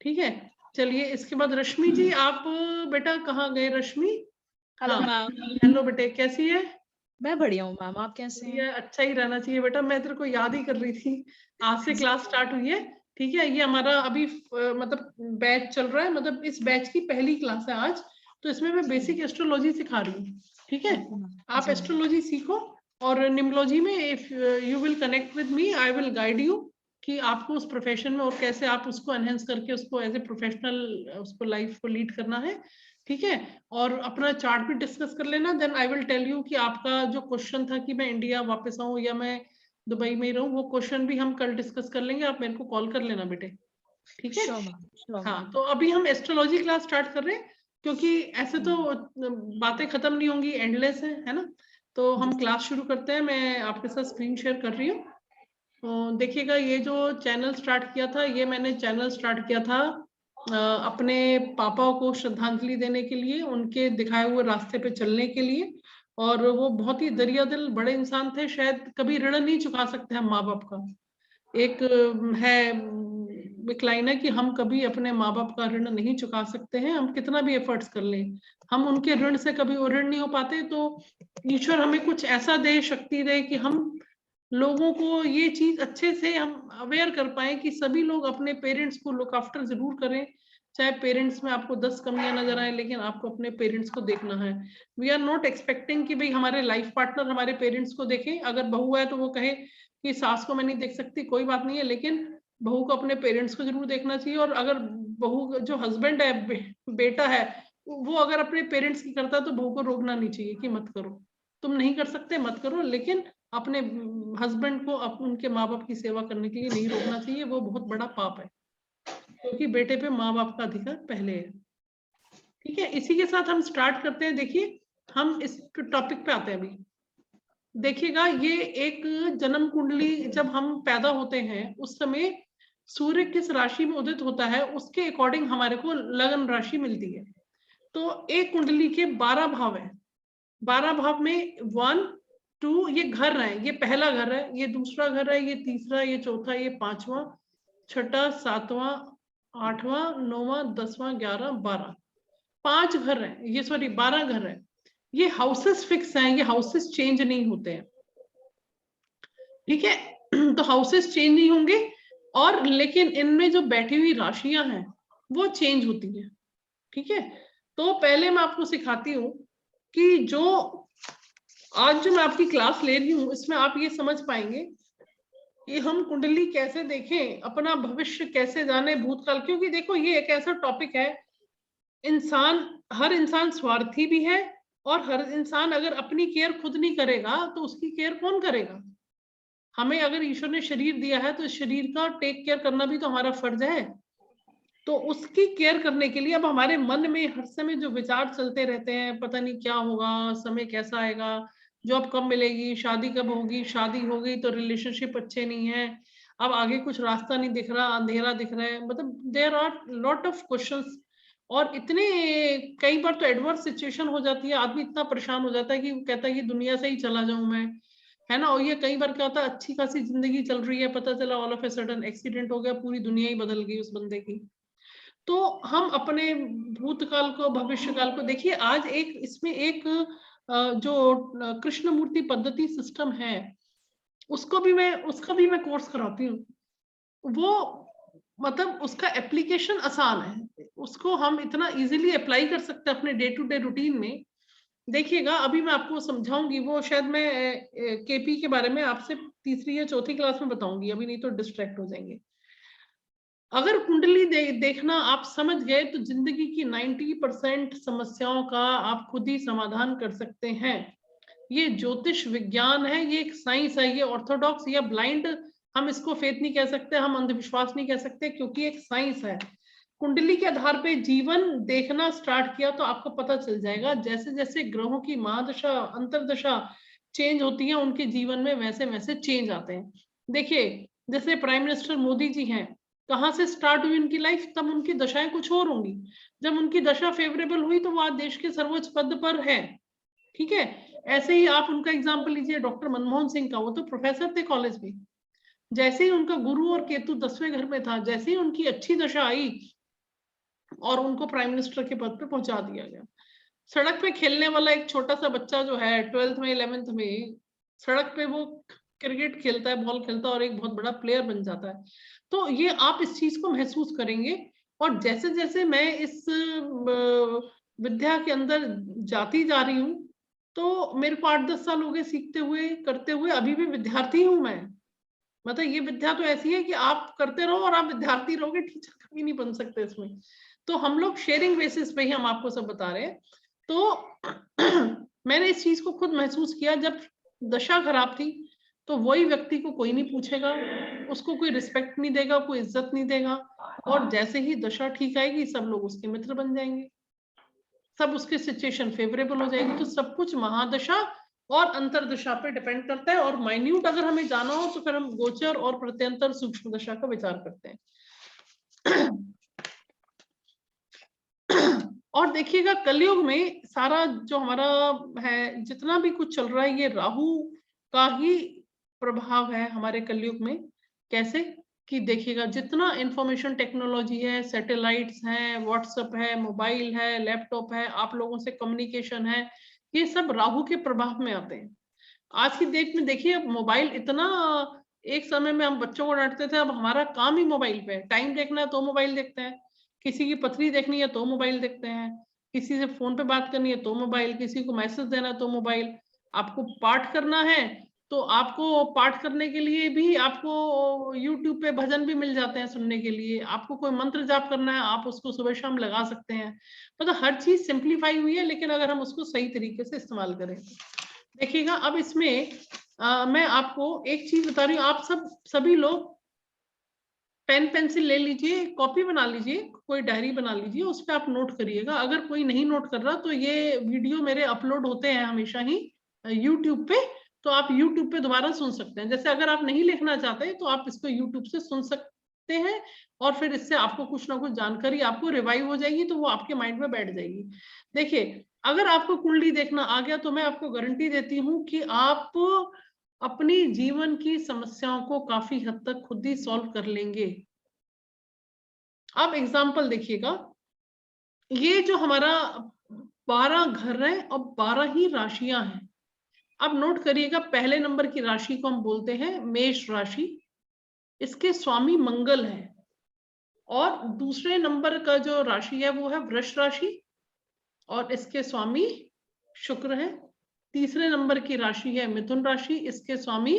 ठीक है, चलिए इसके बाद रश्मि जी, आप बेटा कहाँ गए रश्मि? हेलो हाँ, मैम। हेलो बेटे, कैसी है? मैं बढ़िया हूँ मैम, आप कैसे हैं? ये अच्छा ही रहना चाहिए बेटा, मैं तेरे को याद ही कर रही थी, आज से क्लास स्टार्ट हुई है। ठीक है, ये हमारा अभी मतलब बैच चल रहा है, मतलब इस बैच की पहली क्लास है आज, तो इसमें मैं बेसिक एस्ट्रोलॉजी सिखा रही हूँ। ठीक है, आप एस्ट्रोलॉजी सीखो, और निम्नोलॉजी में if you will connect with me, I will guide you कि आपको उस प्रोफेशन में और कैसे आप उसको एनहेंस करके उसको एज ए प्रोफेशनल उसको लाइफ को लीड करना है। ठीक है, और अपना चार्ट भी डिस्कस कर लेना, then I will tell you कि आपका जो क्वेश्चन था कि मैं इंडिया वापस आऊं या मैं दुबई में ही रहूं, वो क्वेश्चन भी हम कल डिस्कस कर लेंगे, आप मेरे को कॉल कर लेना बेटे। ठीक है, हाँ, तो अभी हम एस्ट्रोलॉजी क्लास स्टार्ट कर रहे हैं, क्योंकि ऐसे तो बातें खत्म नहीं होंगी, एंडलेस है ना। तो हम क्लास शुरू करते हैं, मैं आपके साथ स्क्रीन शेयर कर रही हूँ। देखिएगा, ये जो चैनल स्टार्ट किया था, ये मैंने चैनल स्टार्ट किया था अपने पापा को श्रद्धांजलि देने के लिए, उनके दिखाए हुए रास्ते पे चलने के लिए। और वो बहुत ही दरिया दिल बड़े इंसान थे, शायद कभी ऋण नहीं चुका सकते हम माँ बाप का। एक है एक लाइन है कि हम कभी अपने माँ बाप का ऋण नहीं चुका सकते हैं, हम कितना भी एफर्ट्स कर लें, हम उनके ऋण से कभी वो ऋण नहीं हो पाते। तो ईश्वर हमें कुछ ऐसा दे, शक्ति दे कि हम लोगों को ये चीज अच्छे से हम अवेयर कर पाए कि सभी लोग अपने पेरेंट्स को लुक आफ्टर जरूर करें। चाहे पेरेंट्स में आपको 10 कमियां नजर आए, लेकिन आपको अपने पेरेंट्स को देखना है। वी आर नॉट एक्सपेक्टिंग कि भाई हमारे लाइफ पार्टनर हमारे पेरेंट्स को देखें। अगर बहू है तो वो कहे कि सास को मैं नहीं देख सकती, कोई बात नहीं है, लेकिन बहू को अपने पेरेंट्स को जरूर देखना चाहिए। और अगर बहू जो हस्बैंड है, बेटा है, वो अगर अपने पेरेंट्स की करता है तो बहू को रोकना नहीं चाहिए कि मत करो, तुम नहीं कर सकते मत करो, लेकिन अपने हस्बैंड को उनके माँ बाप की सेवा करने के लिए नहीं रोकना चाहिए, वो बहुत बड़ा पाप है, क्योंकि बेटे पे माँ बाप का अधिकार पहले है। ठीक है, इसी के साथ हम स्टार्ट करते हैं। देखिए, हम इस टॉपिक पे आते हैं। अभी देखिएगा, ये एक जन्म कुंडली, जब हम पैदा होते हैं उस समय सूर्य किस राशि में उदित होता है, उसके अकॉर्डिंग हमारे को लगन राशि मिलती है। तो एक कुंडली के 12 भाव है। 12 भाव में 1, 2 ये घर है, ये पहला घर है, ये दूसरा घर है, ये तीसरा, ये चौथा, ये पांचवा, छठा, सातवां, आठवां, 9वां, 10वां, 11, 12, 5 घर है, ये सॉरी 12 घर है। ये हाउसेस फिक्स हैं, ये हाउसेस चेंज नहीं होते हैं। ठीक है, तो हाउसेस चेंज नहीं होंगे, और लेकिन इनमें जो बैठी हुई राशियां हैं वो चेंज होती हैं। ठीक है, तो पहले मैं आपको सिखाती हूँ कि जो आज जो मैं आपकी क्लास ले रही हूँ, इसमें आप ये समझ पाएंगे कि हम कुंडली कैसे देखें, अपना भविष्य कैसे जाने, भूतकाल। क्योंकि देखो, ये एक ऐसा टॉपिक है, हर इंसान स्वार्थी भी है, और हर इंसान अगर अपनी केयर खुद नहीं करेगा तो उसकी केयर कौन करेगा। हमें अगर ईश्वर ने शरीर दिया है तो इस शरीर का टेक केयर करना भी तो हमारा फर्ज है। तो उसकी केयर करने के लिए अब हमारे मन में हर समय जो विचार चलते रहते हैं, पता नहीं क्या होगा, समय कैसा आएगा, जॉब कब मिलेगी, शादी कब होगी, शादी हो गई तो रिलेशनशिप अच्छे नहीं है, अब आगे कुछ रास्ता नहीं दिख रहा, अंधेरा दिख रहा है, मतलब there are lot of questions. और इतने कई बार तो एडवर्स सिचुएशन हो जाती है, आदमी इतना परेशान हो जाता है कि वो कहता है कि दुनिया से ही चला जाऊं मैं, है ना। और ये कई बार क्या होता है, अच्छी खासी जिंदगी चल रही है, पता चला all of a sudden accident हो गया, पूरी दुनिया ही बदल गई उस बंदे की। तो हम अपने भूतकाल को, भविष्यकाल को देखिए। आज एक इसमें एक जो कृष्ण मूर्ति पद्धति सिस्टम है, उसका भी मैं कोर्स कराती हूँ। वो मतलब उसका एप्लीकेशन आसान है, उसको हम इतना इजीली अप्लाई कर सकते हैं अपने डे टू डे रूटीन में। देखिएगा, अभी मैं आपको समझाऊंगी, वो शायद मैं केपी के बारे में आपसे तीसरी या चौथी क्लास में बताऊंगी, अभी नहीं तो डिस्ट्रैक्ट हो जाएंगे। अगर कुंडली देखना आप समझ गए तो जिंदगी की 90% समस्याओं का आप खुद ही समाधान कर सकते हैं। ये ज्योतिष विज्ञान है, ये एक साइंस है, ये ऑर्थोडॉक्स या ब्लाइंड, हम इसको फेथ नहीं कह सकते, हम अंधविश्वास नहीं कह सकते, क्योंकि एक साइंस है। कुंडली के आधार पे जीवन देखना स्टार्ट किया तो आपको पता चल जाएगा, जैसे जैसे ग्रहों की महादशा अंतरदशा चेंज होती है उनके जीवन में वैसे वैसे चेंज आते हैं। देखिए, जैसे प्राइम मिनिस्टर मोदी जी हैं, कहाँ से स्टार्ट हुई उनकी लाइफ, तब उनकी दशाएं कुछ और होंगी, जब उनकी दशा फेवरेबल हुई तो वो आज देश के सर्वोच्च पद पर है। ठीक है, ऐसे ही आप उनका एग्जाम्पल लीजिए डॉक्टर मनमोहन सिंह का, वो तो प्रोफेसर थे कॉलेज में, जैसे ही उनका गुरु और केतु 10वें घर में था, जैसे ही उनकी अच्छी दशा आई और उनको प्राइम मिनिस्टर के पद पे पहुंचा दिया गया। सड़क पे खेलने वाला एक छोटा सा बच्चा जो है 12th में 11th में, सड़क पे वो क्रिकेट खेलता है, बॉल खेलता है और एक बहुत बड़ा प्लेयर बन जाता है। तो ये आप इस चीज को महसूस करेंगे। और जैसे जैसे मैं इस विद्या के अंदर जाती जा रही हूँ, तो मेरे को 8-10 साल हो गए सीखते हुए, करते हुए, अभी भी विद्यार्थी हूँ मैं। मतलब ये विद्या तो ऐसी है कि आप करते रहो और आप विद्यार्थी रहोगे, टीचर कभी नहीं बन सकते इसमें। तो हम लोग शेयरिंग बेसिस पे ही हम आपको सब बता रहे हैं। तो मैंने इस चीज को खुद महसूस किया, जब दशा खराब थी तो वही व्यक्ति को कोई नहीं पूछेगा, उसको कोई रिस्पेक्ट नहीं देगा, कोई इज्जत नहीं देगा, और जैसे ही दशा ठीक आएगी सब लोग उसके मित्र बन जाएंगे, सब उसके सिचुएशन फेवरेबल हो जाएगी। तो सब कुछ महादशा और अंतर्दशा पे डिपेंड करता है, और माइन्यूट अगर हमें जाना हो तो फिर हम गोचर और प्रत्यंतर सूक्ष्म दशा का विचार करते हैं। और देखिएगा कलयुग में सारा जो हमारा है, जितना भी कुछ चल रहा है, ये राहु का ही प्रभाव है हमारे कलयुग में। कैसे कि देखिएगा जितना इंफॉर्मेशन टेक्नोलॉजी है, सैटेलाइट्स हैं, व्हाट्सएप है, मोबाइल है, लैपटॉप है, आप लोगों से कम्युनिकेशन है, ये सब राहु के प्रभाव में आते हैं। आज की डेट में देखिए मोबाइल इतना, एक समय में हम बच्चों को डांटते थे, अब हमारा काम ही मोबाइल पे है। टाइम देखना है तो मोबाइल देखते हैं, किसी की पथरी देखनी है तो मोबाइल देखते हैं, किसी से फोन पे बात करनी है तो मोबाइल, किसी को मैसेज देना है तो मोबाइल, आपको पाठ करना है तो आपको पाठ करने के लिए भी आपको यूट्यूब पे भजन भी मिल जाते हैं सुनने के लिए, आपको कोई मंत्र जाप करना है आप उसको सुबह शाम लगा सकते हैं। मतलब हर चीज सिंप्लीफाई हुई है, लेकिन अगर हम उसको सही तरीके से इस्तेमाल करें। देखिएगा अब इसमें मैं आपको एक चीज बता रही हूँ, आप सभी लोग पेन पेंसिल ले लीजिए, कॉपी बना लीजिए, कोई डायरी बना लीजिए, उस पर आप नोट करिएगा। अगर कोई नहीं नोट कर रहा तो ये वीडियो मेरे अपलोड होते हैं हमेशा ही यूट्यूब पे, तो आप यूट्यूब पे दोबारा सुन सकते हैं। जैसे अगर आप नहीं लिखना चाहते तो आप इसको यूट्यूब से सुन सकते हैं, और फिर इससे आपको कुछ ना कुछ जानकारी आपको रिवाइव हो जाएगी, तो वो आपके माइंड में बैठ जाएगी। देखिए अगर आपको कुंडली देखना आ गया तो मैं आपको गारंटी देती हूँ कि आप अपनी जीवन की समस्याओं को काफी हद तक खुद ही सॉल्व कर लेंगे। अब एग्जाम्पल देखिएगा, ये जो हमारा 12 घर है और 12 ही राशियां हैं। अब नोट करिएगा, पहले नंबर की राशि को हम बोलते हैं मेष राशि, इसके स्वामी मंगल है। और दूसरे नंबर का जो राशि है वो है वृष राशि, और इसके स्वामी शुक्र है। तीसरे नंबर की राशि है मिथुन राशि, इसके स्वामी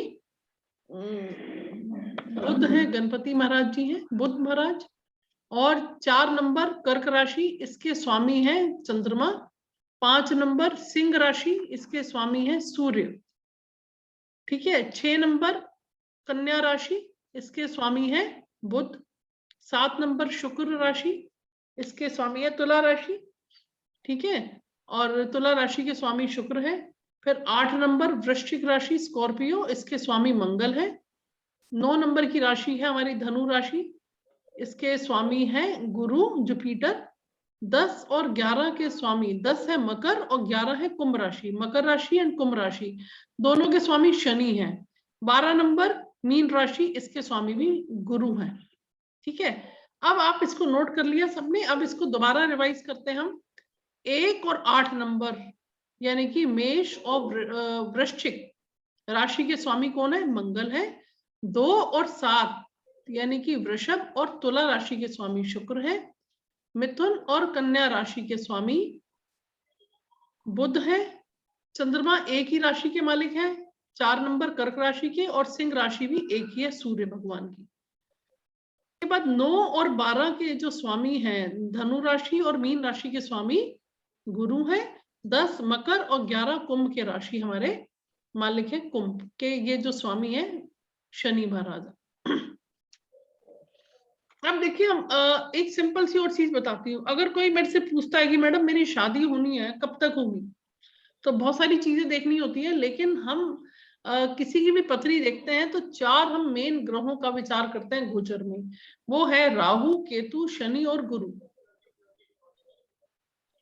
बुध है, गणपति महाराज जी हैं, बुध महाराज। और 4 नंबर कर्क राशि, इसके स्वामी है चंद्रमा। 5 नंबर सिंह राशि, इसके स्वामी है सूर्य। ठीक है। 6 नंबर कन्या राशि, इसके स्वामी है बुध। 7 नंबर शुक्र राशि, इसके स्वामी है तुला राशि। ठीक है, और तुला राशि के स्वामी शुक्र है। फिर 8 नंबर वृश्चिक राशि स्कॉर्पियो, इसके स्वामी मंगल है। 9 नंबर की राशि है हमारी धनु राशि, इसके स्वामी है गुरु जुपिटर। 10 और 11 के स्वामी, 10 है मकर और 11 है कुंभ राशि। मकर राशि एंड कुंभ राशि दोनों के स्वामी शनि हैं। 12 नंबर मीन राशि, इसके स्वामी भी गुरु हैं। ठीक है, अब आप इसको नोट कर लिया सबने। अब इसको दोबारा रिवाइज करते हैं हम। 1 और 8 नंबर यानी कि मेष और वृश्चिक राशि के स्वामी कौन है? मंगल है। 2 और 7 यानी कि वृषभ और तुला राशि के स्वामी शुक्र है। मिथुन और कन्या राशि के स्वामी बुध है। चंद्रमा एक ही राशि के मालिक है। 4 नंबर कर्क राशि के, और सिंह राशि भी एक ही है सूर्य भगवान की। के बाद 9 और 12 के जो स्वामी हैं धनु राशि और मीन राशि के स्वामी गुरु है। 10 मकर और 11 कुंभ के राशि हमारे मालिक है कुंभ के, ये जो स्वामी है शनि महाराज। अब देखिए हम एक सिंपल सी और चीज बताती हूँ। अगर कोई मेरे से पूछता है कि मैडम मेरी शादी होनी है, कब तक होगी, तो बहुत सारी चीजें देखनी होती है, लेकिन हम किसी की भी पत्री देखते हैं तो 4 हम मेन ग्रहों का विचार करते हैं गोचर में। वो है राहु, केतु, शनि और गुरु।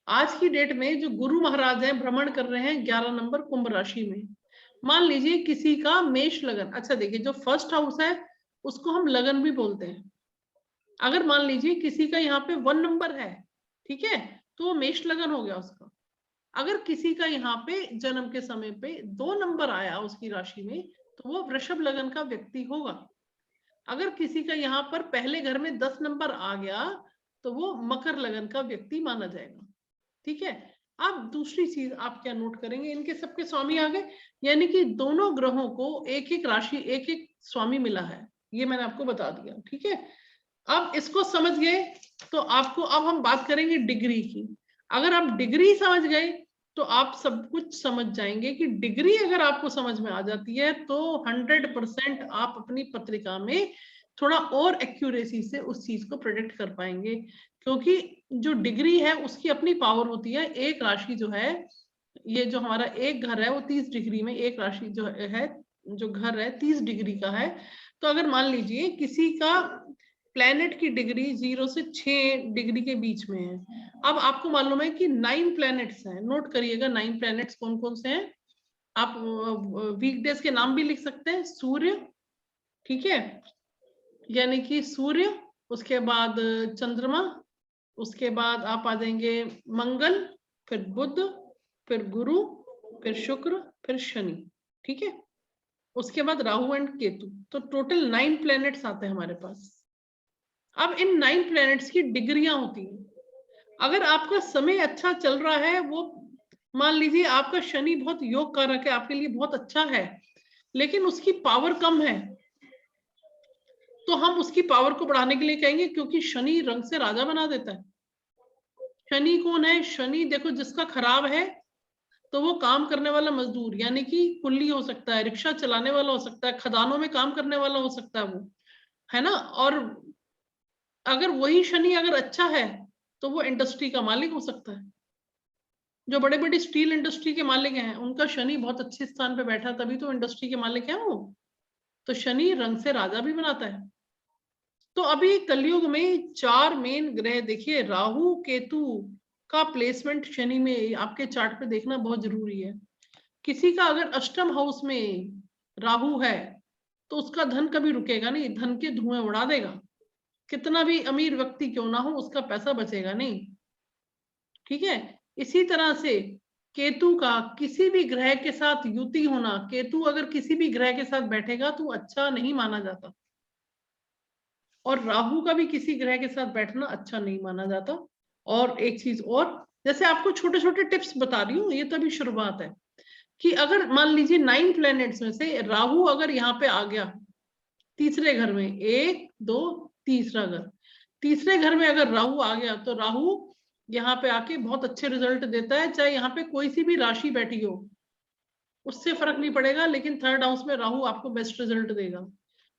आज की डेट में जो गुरु महाराज हैं भ्रमण कर रहे हैं 11 नंबर कुंभ राशि में। मान लीजिए किसी का मेष लगन, अच्छा देखिए जो फर्स्ट हाउस है उसको हम लगन भी बोलते हैं। अगर मान लीजिए किसी का यहाँ पे 1 नंबर है, ठीक है, तो वो मेष लगन हो गया उसका। अगर किसी का यहाँ पे जन्म के समय पे 2 नंबर आया उसकी राशि में, तो वो वृषभ लगन का व्यक्ति होगा। अगर किसी का यहाँ पर पहले घर में 10 नंबर आ गया तो वो मकर लगन का व्यक्ति माना जाएगा। ठीक है, अब दूसरी चीज आप क्या नोट करेंगे, इनके सबके स्वामी आ गए, यानी कि दोनों ग्रहों को एक एक राशि एक एक स्वामी मिला है, ये मैंने आपको बता दिया। ठीक है, अब इसको समझ गए तो आपको, अब हम बात करेंगे डिग्री की। अगर आप डिग्री समझ गए तो आप सब कुछ समझ जाएंगे कि डिग्री अगर आपको समझ में आ जाती है तो 100% आप अपनी पत्रिका में थोड़ा और एक्यूरेसी से उस चीज को प्रेडिक्ट कर पाएंगे, क्योंकि जो डिग्री है उसकी अपनी पावर होती है। एक राशि जो है ये जो हमारा एक घर है वो 30 डिग्री में, एक राशि जो है, जो घर है 30 डिग्री का है। तो अगर मान लीजिए किसी का प्लेनेट की डिग्री 0 से 6 डिग्री के बीच में है, अब आपको मालूम है कि 9 प्लैनेट्स हैं। नोट करिएगा 9 प्लैनेट्स कौन कौन से हैं। आप वीकडेज के नाम भी लिख सकते हैं। सूर्य, ठीक है, यानी कि सूर्य, उसके बाद चंद्रमा, उसके बाद आप आ जाएंगे मंगल, फिर बुध, फिर गुरु, फिर शुक्र, फिर शनि, ठीक है। उसके बाद राहु एंड केतु। तो टोटल 9 प्लैनेट्स आते हैं हमारे पास। अब इन 9 प्लैनेट्स की डिग्रियां होती हैं। अगर आपका समय अच्छा चल रहा है, वो मान लीजिए आपका शनि बहुत योग कारक है, आपके लिए बहुत अच्छा है, लेकिन उसकी पावर कम है, तो हम उसकी पावर को बढ़ाने के लिए कहेंगे, क्योंकि शनि रंग से राजा बना देता है। शनि कौन है? शनि देखो, जिसका खराब है तो वो काम करने वाला मजदूर, यानी कि कुल्ली हो सकता है, रिक्शा चलाने वाला हो सकता है, खदानों में काम करने वाला हो सकता है, वो है ना। और अगर वही शनि अगर अच्छा है तो वो इंडस्ट्री का मालिक हो सकता है। जो बड़े बड़े स्टील इंडस्ट्री के मालिक हैं, उनका शनि बहुत अच्छे स्थान पे बैठा, तभी तो इंडस्ट्री के मालिक हैं वो। तो शनि रंग से राजा भी बनाता है। तो अभी कलयुग में 4 मेन ग्रह देखिए, राहु केतु का प्लेसमेंट शनि में आपके चार्ट पे देखना बहुत जरूरी है। किसी का अगर अष्टम हाउस में राहु है तो उसका धन कभी रुकेगा नहीं, धन के धुएं उड़ा देगा। कितना भी अमीर व्यक्ति क्यों ना हो, उसका पैसा बचेगा नहीं, ठीक है। इसी तरह से केतु का किसी भी ग्रह के साथ युति होना, केतु अगर किसी भी ग्रह के साथ बैठेगा तो अच्छा नहीं माना जाता, और राहु का भी किसी ग्रह के साथ बैठना अच्छा नहीं माना जाता। और एक चीज और, जैसे आपको छोटे छोटे टिप्स बता रही हूँ, ये तो अभी शुरुआत है, कि अगर मान लीजिए 9 प्लैनेट्स में से राहु अगर यहाँ पे आ गया तीसरे घर में, 1 2 तीसरा घर, तीसरे घर में अगर राहु आ गया तो राहु यहाँ पे आके बहुत अच्छे रिजल्ट देता है, चाहे यहाँ पे कोई सी भी राशि बैठी हो, उससे फर्क नहीं पड़ेगा, लेकिन 3rd हाउस में राहु आपको बेस्ट रिजल्ट देगा।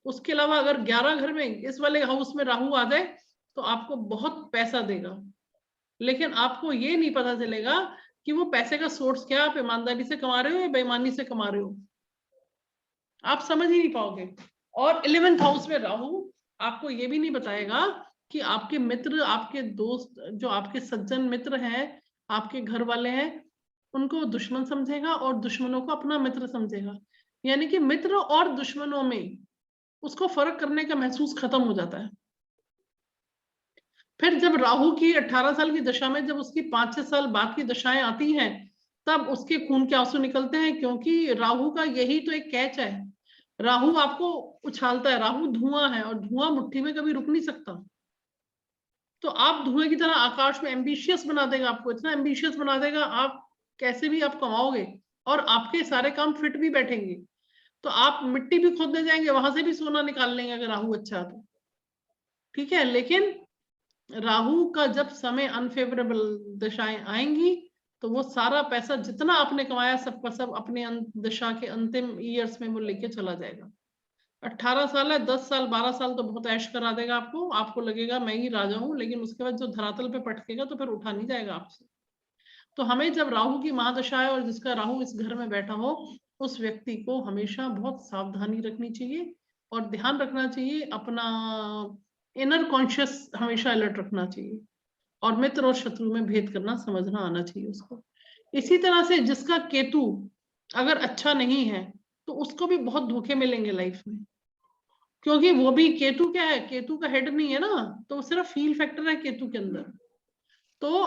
उसके अलावा अगर 11 घर में इस वाले हाउस में राहु आ जाए तो आपको बहुत पैसा देगा, लेकिन आपको ये नहीं पता चलेगा कि वो पैसे का सोर्स क्या, आप ईमानदारी से कमा रहे हो या बेईमानी से कमा रहे हो, आप समझ ही नहीं पाओगे। और 11th हाउस में राहु आपको ये भी नहीं बताएगा कि आपके मित्र, आपके दोस्त, जो आपके सज्जन मित्र हैं, आपके घर वाले हैं, उनको दुश्मन समझेगा और दुश्मनों को अपना मित्र समझेगा। यानी कि मित्र और दुश्मनों में उसको फर्क करने का महसूस खत्म हो जाता है। फिर जब राहु की 18 साल की दशा में, जब उसकी 5-6 साल बाद की दशाएं आती हैं, तब उसके खून के आंसू निकलते हैं, क्योंकि राहु का यही तो एक कैच है। राहु आपको उछालता है, राहु धुआं है, और धुआं मुट्ठी में कभी रुक नहीं सकता। तो आप धुएं की तरह आकाश में एम्बिशियस बना देगा, आपको इतना एम्बिशियस बना देगा, आप कैसे भी आप कमाओगे, और आपके सारे काम फिट भी बैठेंगे। तो आप मिट्टी भी खोदने जाएंगे, वहां से भी सोना निकाल लेंगे अगर राहु अच्छा तो, ठीक है। लेकिन राहु का जब समय अनफेवरेबल दशाएं आएंगी तो वो सारा पैसा जितना आपने कमाया सबका सब अपने दशा के अंतिम ईयर्स में वो लेके चला जाएगा। 18 साल है, 10 साल 12 साल तो बहुत ऐश करा देगा आपको, आपको लगेगा मैं ही राजा हूं, लेकिन उसके बाद जो धरातल पे पटकेगा तो फिर उठा नहीं जाएगा आपसे। तो हमें जब राहु की महादशा है और जिसका राहु इस घर में बैठा हो, उस व्यक्ति को हमेशा बहुत सावधानी रखनी चाहिए और ध्यान रखना चाहिए, अपना इनर कॉन्शियस हमेशा अलर्ट रखना चाहिए, और मित्र और शत्रु में भेद करना समझना आना चाहिए उसको। इसी तरह से जिसका केतु अगर अच्छा नहीं है तो उसको भी बहुत धोखे मिलेंगे लाइफ में, क्योंकि वो भी केतु क्या है, केतु का हेड नहीं है ना, तो सिर्फ फील फैक्टर है केतु के अंदर। तो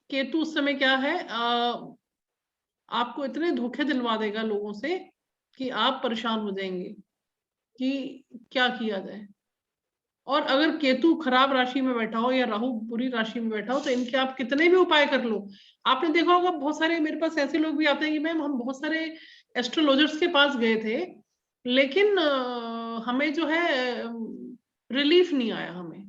केतु उस समय क्या है, आपको इतने धोखे दिलवा देगा लोगों से कि आप परेशान हो जाएंगे कि क्या किया जाए। और अगर केतु खराब राशि में बैठा हो या राहु बुरी राशि में बैठा हो तो इनके आप कितने भी उपाय कर लो, आपने देखा होगा बहुत सारे मेरे पास ऐसे लोग भी आते हैं कि मैम हम बहुत सारे एस्ट्रोलॉजर्स के पास गए थे, लेकिन हमें जो है रिलीफ नहीं आया हमें।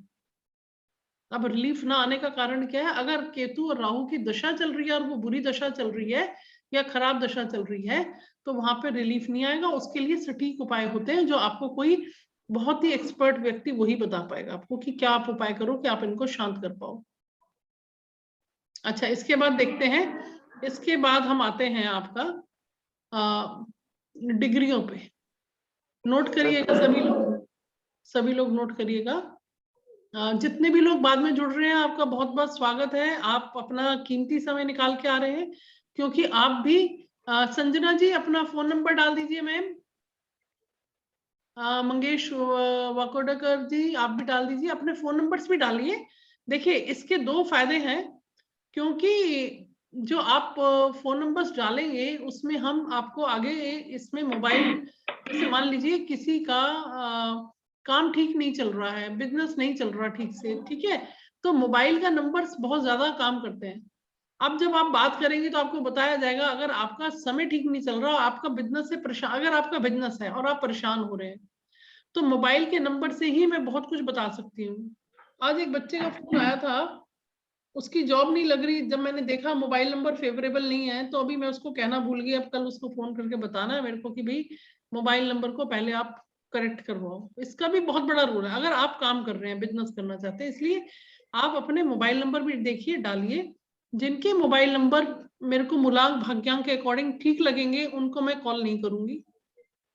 अब रिलीफ ना आने का कारण क्या है, अगर केतु और राहु की दशा चल रही है और वो बुरी दशा चल रही है या खराब दशा चल रही है, तो वहां पे रिलीफ नहीं आएगा। उसके लिए सटीक उपाय होते हैं जो आपको कोई बहुत ही एक्सपर्ट व्यक्ति वही बता पाएगा आपको कि क्या आप उपाय करो कि आप इनको शांत कर पाओ। अच्छा, इसके बाद देखते हैं इसके बाद हम आते हैं आपका डिग्रियों पे। नोट करिएगा सभी लोग नोट करिएगा। जितने भी लोग बाद में जुड़ रहे हैं आपका बहुत बहुत स्वागत है। आप अपना कीमती समय निकाल के आ रहे हैं, क्योंकि आप भी संजना जी अपना फोन नंबर डाल दीजिए मैम। मंगेश वाकोडकर जी आप भी डाल दीजिए, अपने फोन नंबर्स भी डालिए। देखिए इसके दो फायदे हैं, क्योंकि जो आप फोन नंबर्स डालेंगे उसमें हम आपको आगे इसमें मोबाइल, जैसे मान लीजिए किसी का काम ठीक नहीं चल रहा है, बिजनेस नहीं चल रहा ठीक से, ठीक है, तो मोबाइल का नंबर्स बहुत ज्यादा काम करते हैं। अब जब आप बात करेंगे तो आपको बताया जाएगा, अगर आपका समय ठीक नहीं चल रहा, आपका बिजनेस से परेशान, अगर आपका बिजनेस है और आप परेशान हो रहे हैं, तो मोबाइल के नंबर से ही मैं बहुत कुछ बता सकती हूँ। आज एक बच्चे का फोन आया था, उसकी जॉब नहीं लग रही, जब मैंने देखा मोबाइल नंबर फेवरेबल नहीं है, तो अभी मैं उसको कहना भूल गई, अब कल उसको फोन करके बताना है मेरे को कि भाई मोबाइल नंबर को पहले आप करेक्ट करवाओ। इसका भी बहुत बड़ा रोल है अगर आप काम कर रहे हैं, बिजनेस करना चाहते हैं। इसलिए आप अपने मोबाइल नंबर भी देखिए, डालिए। जिनके मोबाइल नंबर मेरे को मूलांक भाग्यांक के अकॉर्डिंग ठीक लगेंगे उनको मैं कॉल नहीं करूंगी,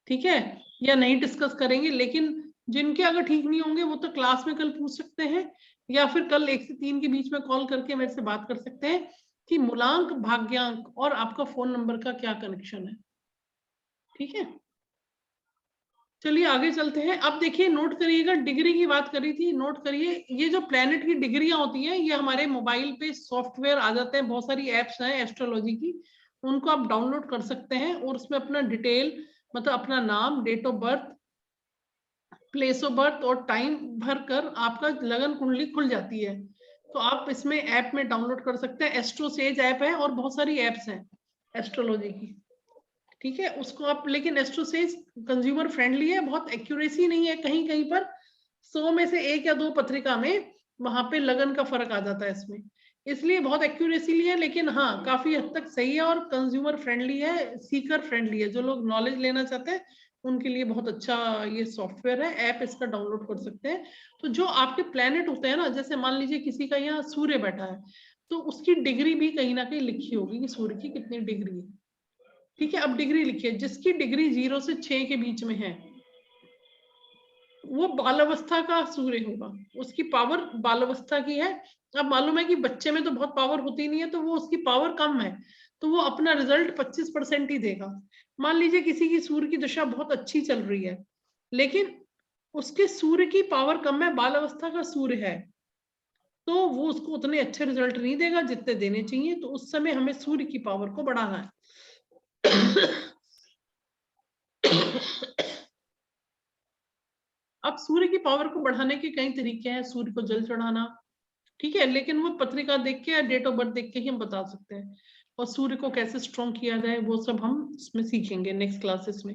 ठीक है, या नहीं डिस्कस करेंगे। लेकिन जिनके अगर ठीक नहीं होंगे वो तो क्लास में कल पूछ सकते हैं, या फिर कल 1 से 3 के बीच में कॉल करके मेरे से बात कर सकते हैं कि मूलांक भाग्यांक और आपका फोन नंबर का क्या कनेक्शन है, ठीक है। चलिए आगे चलते हैं। अब देखिए नोट करिएगा, डिग्री की बात करी थी, नोट करिए। ये जो प्लैनेट की डिग्रियां होती हैं, ये हमारे मोबाइल पे सॉफ्टवेयर आ जाते हैं, बहुत सारी एप्स हैं एस्ट्रोलॉजी की, उनको आप डाउनलोड कर सकते हैं और उसमें अपना डिटेल, मतलब अपना नाम, date of birth, place of birth और टाइम भर कर आपका लगन कुंडली खुल जाती है। तो आप इसमें ऐप में डाउनलोड कर सकते हैं। एस्ट्रोसेज ऐप है और बहुत सारी एप्स हैं एस्ट्रोलॉजी की, ठीक है, उसको आप, लेकिन एस्ट्रोसेज कंज्यूमर फ्रेंडली है, बहुत एक्यूरेसी नहीं है, कहीं कहीं पर 100 में से 1 या 2 पत्रिका में वहां पे लगन का फर्क आ जाता है इसमें, इसलिए बहुत एक्यूरेसी है, लेकिन हाँ काफी हद तक सही है और कंज्यूमर फ्रेंडली है, सीकर फ्रेंडली है। जो लोग नॉलेज लेना चाहते हैं उनके लिए बहुत अच्छा ये सॉफ्टवेयर है, ऐप इसका डाउनलोड कर सकते हैं। तो जो आपके प्लैनेट होते हैं ना, जैसे मान लीजिए किसी का यहाँ सूर्य बैठा है, तो उसकी डिग्री भी कहीं ना कहीं लिखी होगी कि सूर्य की कितनी डिग्री है, ठीक है। अब डिग्री लिखिए, जिसकी डिग्री 0 से 6 के बीच में है वो बालावस्था का सूर्य होगा, उसकी पावर बालावस्था की है। अब मालूम है कि बच्चे में तो बहुत पावर होती नहीं है, तो वो उसकी पावर कम है, तो वो अपना रिजल्ट 25% ही देगा। मान लीजिए किसी की सूर्य की दशा बहुत अच्छी चल रही है, लेकिन उसके सूर्य की पावर कम है, बालावस्था का सूर्य है, तो वो उसको उतने अच्छे रिजल्ट नहीं देगा जितने देने चाहिए। तो उस समय हमें सूर्य की पावर को बढ़ाना है। अब सूर्य की पावर को बढ़ाने के कई तरीके हैं, सूर्य को जल चढ़ाना, ठीक है, लेकिन वो पत्रिका देख के या डेट ऑफ बर्थ देख के ही हम बता सकते हैं। और सूर्य को कैसे स्ट्रॉन्ग किया जाए वो सब हम इसमें सीखेंगे नेक्स्ट क्लासेस में।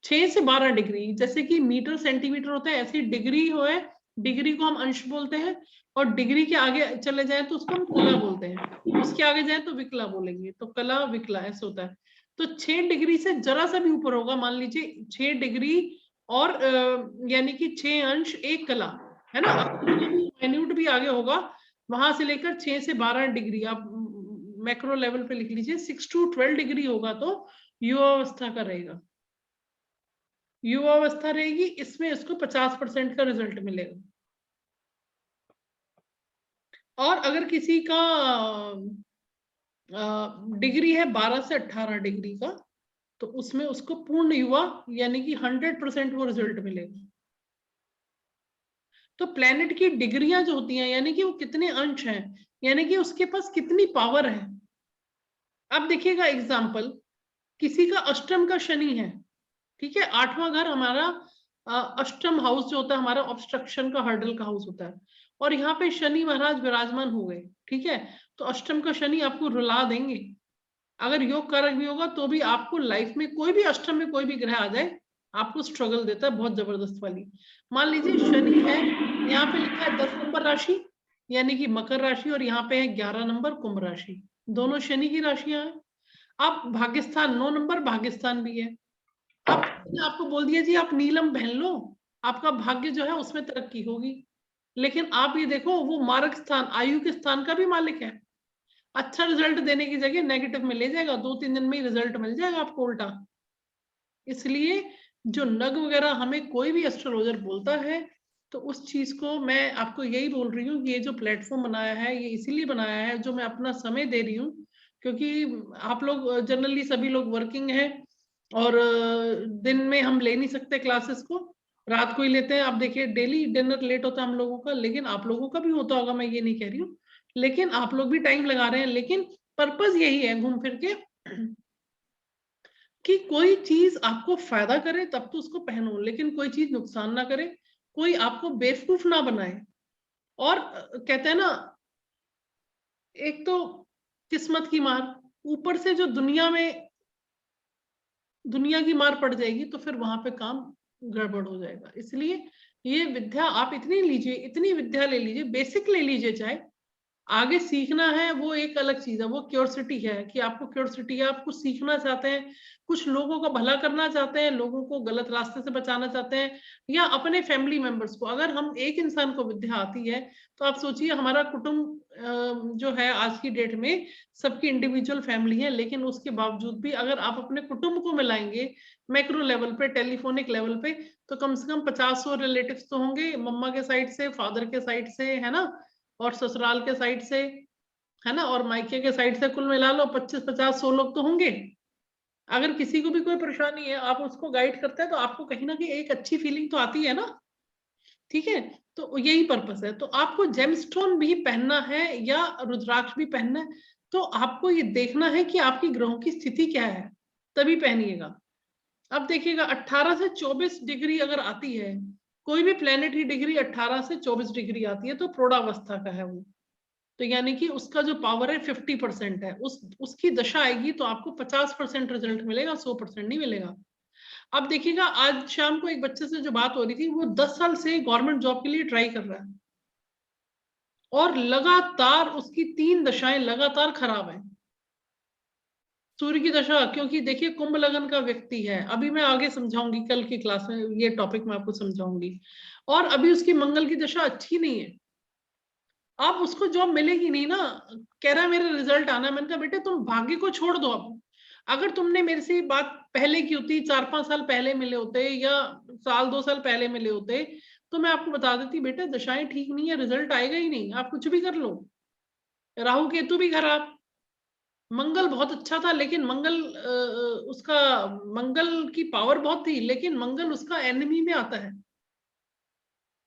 6 से 12 डिग्री, जैसे कि मीटर सेंटीमीटर होता है, ऐसी डिग्री हो है, डिग्री को हम अंश बोलते हैं, और डिग्री के आगे चले जाए तो उसको हम कला बोलते हैं, उसके आगे जाए तो विकला बोलेंगे, तो कला विकला ऐसे होता है। तो 6 डिग्री से जरा सा भी ऊपर होगा, मान लीजिए 6 डिग्री और यानी कि 6 अंश 1 कला, है ना, माइन्यूट भी आगे होगा, वहां से लेकर 6 से 12 डिग्री आप मैक्रो लेवल पे लिख लीजिए। 6 to 12 डिग्री होगा तो युवावस्था का रहेगा, युवावस्था रहेगी, इसमें इसको 50% का रिजल्ट मिलेगा। और अगर किसी का डिग्री है 12 से 18 डिग्री का, तो उसमें उसको पूर्ण युवा यानी कि 100% वो रिजल्ट मिलेगा। तो प्लैनेट की डिग्रियां जो होती हैं, यानी कि वो कितने अंश हैं, यानी कि उसके पास कितनी पावर है। अब देखिएगा एग्जाम्पल, किसी का अष्टम का शनि है, ठीक है, 8वां घर हमारा अष्टम हाउस जो होता है हमारा ऑब्स्ट्रक्शन का, हर्डल का हाउस होता है, और यहाँ पे शनि महाराज विराजमान हो गए, ठीक है, तो अष्टम का शनि आपको रुला देंगे। अगर योग कारक भी होगा तो भी आपको लाइफ में कोई भी अष्टम में कोई भी ग्रह आ जाए आपको स्ट्रगल देता है, बहुत जबरदस्त वाली। मान लीजिए शनि है, यहाँ पे लिखा है 10 नंबर राशि यानी कि मकर राशि, और यहाँ पे है 11 नंबर कुंभ राशि, दोनों शनि की राशियां हैं। अब भाग्यस्थान 9 नंबर भाग्यस्थान भी है। अब आपको बोल दिया जी आप नीलम पहन लो, आपका भाग्य जो है उसमें तरक्की होगी, लेकिन आप ये देखो वो मार्ग स्थान, आयु के स्थान का भी मालिक है। अच्छा रिजल्ट देने की जगह नेगेटिव में ले जाएगा, 2-3 दिन में ही रिजल्ट मिल जाएगा आपको उल्टा। इसलिए जो नग वगैरह हमें कोई भी एस्ट्रोलॉजर बोलता है, तो उस चीज को मैं आपको यही बोल रही हूँ कि ये जो प्लेटफॉर्म बनाया है ये इसीलिए बनाया है, जो मैं अपना समय दे रही हूँ, क्योंकि आप लोग जनरली सभी लोग वर्किंग हैं और दिन में हम ले नहीं सकते क्लासेस को, रात को ही लेते हैं। आप देखिए डेली डिनर लेट होता है हम लोगों का, लेकिन आप लोगों का भी होता होगा, मैं ये नहीं कह रही हूँ, लेकिन आप लोग भी टाइम लगा रहे हैं। लेकिन पर्पस यही है घूम फिर के कि कोई चीज आपको फायदा करे तब तो उसको पहनो, लेकिन कोई चीज नुकसान ना करे, कोई आपको बेवकूफ ना बनाए। और कहते हैं ना, एक तो किस्मत की मार, ऊपर से जो दुनिया की मार पड़ जाएगी, तो फिर वहां पे काम गड़बड़ हो जाएगा। इसलिए ये विद्या आप इतनी लीजिए, इतनी विद्या ले लीजिए, बेसिक ले लीजिए, चाहे आगे सीखना है वो एक अलग चीज है, वो क्यूरियोसिटी है कि आपको क्यूरियोसिटी है, आप कुछ सीखना चाहते हैं, कुछ लोगों का भला करना चाहते हैं, लोगों को गलत रास्ते से बचाना चाहते हैं, या अपने फैमिली मेंबर्स को। अगर हम एक इंसान को विद्या आती है, तो आप सोचिए हमारा कुटुंब जो है आज की डेट में सबकी इंडिविजुअल फैमिली है, लेकिन उसके बावजूद भी अगर आप अपने कुटुंब को मिलाएंगे मैक्रो लेवल पे, टेलीफोनिक लेवल पे, तो कम से कम 50-100 रिलेटिव्स तो होंगे, मम्मा के साइड से, फादर के साइड से, है ना, और ससुराल के साइड से, है ना, और मायके के साइड से, कुल मिला लो 25-50-100 लोग तो होंगे। अगर किसी को भी कोई परेशानी है, आप उसको गाइड करते हैं, तो आपको कहीं ना कहीं एक अच्छी फीलिंग तो आती है ना। ठीक है, तो यही पर्पस है। तो आपको जेमस्टोन भी पहनना है या रुद्राक्ष भी पहनना है, तो आपको ये देखना है कि आपकी ग्रहों की स्थिति क्या है, तभी पहनिएगा। अब देखिएगा 18 से 24 डिग्री अगर आती है, कोई भी प्लेनेटरी डिग्री 18 से 24 डिग्री आती है, तो प्रौढ़ावस्था का है वो, तो यानी कि उसका जो पावर है 50% है, उसकी दशा आएगी तो आपको 50% रिजल्ट मिलेगा, 100% नहीं मिलेगा। अब देखिएगा आज शाम को एक बच्चे से जो बात हो रही थी, वो 10 साल से गवर्नमेंट जॉब के लिए ट्राई कर रहा है, और लगातार उसकी 3 दशाएं लगातार खराब है। सूर्य की दशा, क्योंकि देखिए कुंभ लगन का व्यक्ति है, अभी मैं आगे समझाऊंगी, कल की क्लास में ये टॉपिक मैं आपको समझाऊंगी, और अभी उसकी मंगल की दशा अच्छी नहीं है। अब उसको जॉब मिलेगी नहीं ना, कह रहा है मेरा रिजल्ट आना है। मैंने कहा बेटे तुम भाग्य को छोड़ दो। अब अगर तुमने मेरे से बात पहले की होती, 4-5 साल पहले मिले होते, या 1-2 साल पहले मिले होते, तो मैं आपको बता देती बेटे दशाएं ठीक नहीं है, रिजल्ट आएगा ही नहीं, आप कुछ भी कर लो। राहु केतु भी खराब, मंगल बहुत अच्छा था, लेकिन उसका मंगल की पावर बहुत थी, लेकिन मंगल उसका एनिमी में आता है,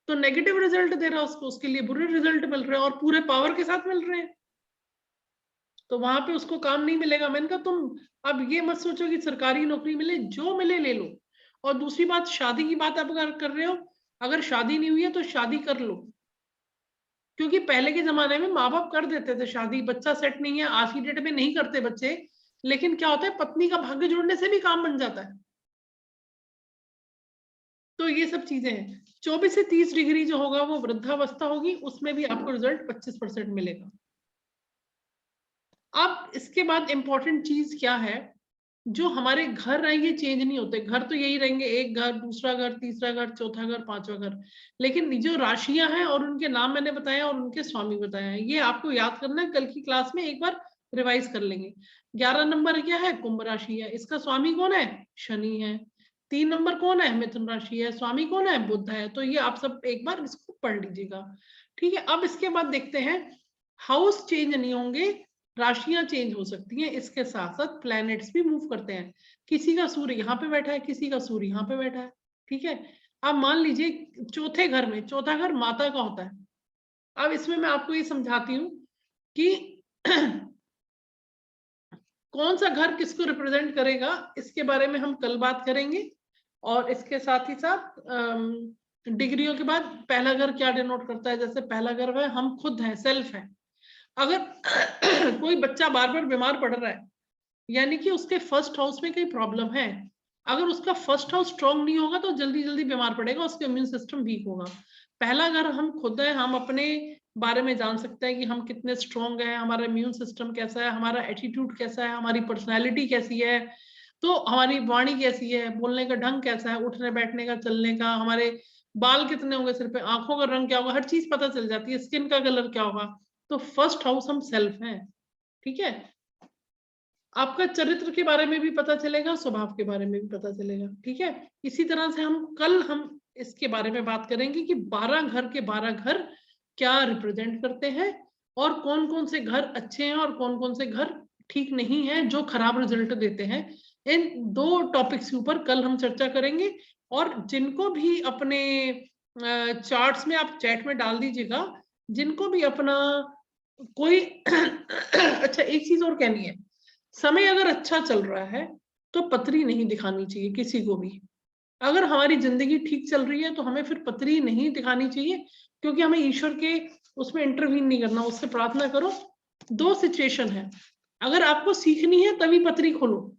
तो नेगेटिव रिजल्ट दे रहा है उसको, उसके लिए बुरे रिजल्ट मिल रहे हैं, और पूरे पावर के साथ मिल रहे हैं, तो वहां पे उसको काम नहीं मिलेगा। मैंने कहा तुम अब ये मत सोचो कि सरकारी नौकरी मिले, जो मिले ले लो। और दूसरी बात, शादी की बात आप अगर कर रहे हो, अगर शादी नहीं हुई है तो शादी कर लो, क्योंकि पहले के जमाने में माँ बाप कर देते थे शादी, बच्चा सेट नहीं है, आज की डेट में नहीं करते बच्चे, लेकिन क्या होता है पत्नी का भाग्य जोड़ने से भी काम बन जाता है। तो ये सब चीजें हैं। 24 से 30 डिग्री जो होगा वो वृद्धावस्था होगी, उसमें भी आपको रिजल्ट 25% मिलेगा। अब इसके बाद इंपॉर्टेंट चीज क्या है, जो हमारे घर रहेंगे चेंज नहीं होते, घर तो यही रहेंगे, एक घर, दूसरा घर, तीसरा घर, चौथा घर, पांचवा घर, लेकिन जो राशियां हैं और उनके नाम मैंने बताया और उनके स्वामी बताया है, ये आपको याद करना है, कल की क्लास में एक बार रिवाइज कर लेंगे। 11 नंबर क्या है, कुंभ राशि है, इसका स्वामी कौन है, शनि है। 3 नंबर कौन है, मिथुन राशि है, स्वामी कौन है, बुध है। तो ये आप सब एक बार इसको पढ़ लीजिएगा, ठीक है। अब इसके बाद देखते हैं, हाउस चेंज नहीं होंगे, राशियां चेंज हो सकती हैं, इसके साथ साथ प्लैनेट्स भी मूव करते हैं। किसी का सूर्य यहाँ पे बैठा है, किसी का सूर्य यहाँ पे बैठा है, ठीक है। अब मान लीजिए चौथे घर में, चौथा घर माता का होता है। अब इसमें मैं आपको ये समझाती हूँ कि कौन सा घर किसको रिप्रेजेंट करेगा, इसके बारे में हम कल बात करेंगे। और इसके साथ ही साथ डिग्रियों के बाद पहला घर क्या डिनोट करता है, जैसे पहला घर है हम खुद हैं, सेल्फ है। अगर कोई बच्चा बार बार बीमार पड़ रहा है, यानी कि उसके फर्स्ट हाउस में कोई प्रॉब्लम है, अगर उसका फर्स्ट हाउस स्ट्रॉन्ग नहीं होगा तो जल्दी जल्दी बीमार पड़ेगा, उसका इम्यून सिस्टम वीक होगा। पहला घर हम खुद हैं, हम अपने बारे में जान सकते हैं कि हम कितने स्ट्रॉन्ग हैं, हमारा इम्यून सिस्टम कैसा है, हमारा एटीट्यूड कैसा है, हमारी पर्सनैलिटी कैसी है, तो हमारी वाणी कैसी है, बोलने का ढंग कैसा है, उठने बैठने का, चलने का, हमारे बाल कितने होंगे सिर पे, आंखों का रंग क्या होगा, हर चीज पता चल जाती है, स्किन का कलर क्या होगा। तो फर्स्ट हाउस हम सेल्फ हैं, ठीक है, आपका चरित्र के बारे में भी पता चलेगा, स्वभाव के बारे में भी पता चलेगा। ठीक है, इसी तरह से हम इसके बारे में बात करेंगे कि 12 घर के 12 घर क्या रिप्रेजेंट करते हैं और कौन कौन से घर अच्छे हैं और कौन कौन से घर ठीक नहीं है, जो खराब रिजल्ट देते हैं। इन 2 टॉपिक्स के ऊपर कल हम चर्चा करेंगे। और जिनको भी अपने चार्ट्स में आप चैट में डाल दीजिएगा, जिनको भी अपना कोई अच्छा, एक चीज और कहनी है, समय अगर अच्छा चल रहा है तो पत्री नहीं दिखानी चाहिए किसी को भी। अगर हमारी जिंदगी ठीक चल रही है तो हमें फिर पत्री नहीं दिखानी चाहिए, क्योंकि हमें ईश्वर के उसमें इंटरवीन नहीं करना, उससे प्रार्थना करो। 2 सिचुएशन है, अगर आपको सीखनी है तभी पत्री खोलो,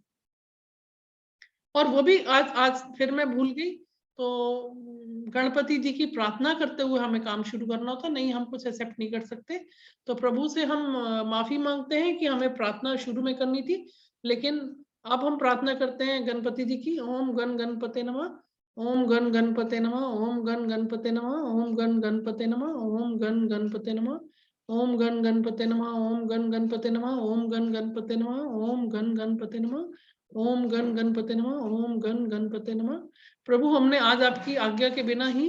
और वो भी आज फिर मैं भूल गई, तो गणपति जी की प्रार्थना करते हुए हमें काम शुरू करना होता, नहीं हम कुछ एक्सेप्ट नहीं कर सकते। तो प्रभु से हम माफी मांगते हैं कि हमें प्रार्थना शुरू में करनी थी, लेकिन अब हम प्रार्थना करते हैं गणपति जी की। ओम गण गणपते नमः, ओम गण गणपते नमः, ओम गण गणपते नमः, ओम गण गणपते नमः, ओम गण गणपते नमः, ओम गण गणपते नमः, ओम गण गणपते नमः, ओम गण गणपते नमः, ओम गण गणपते नमः, ओम गण गणपते नमः, ओम गण गणपते नमः। प्रभु, हमने आज आपकी आज्ञा के बिना ही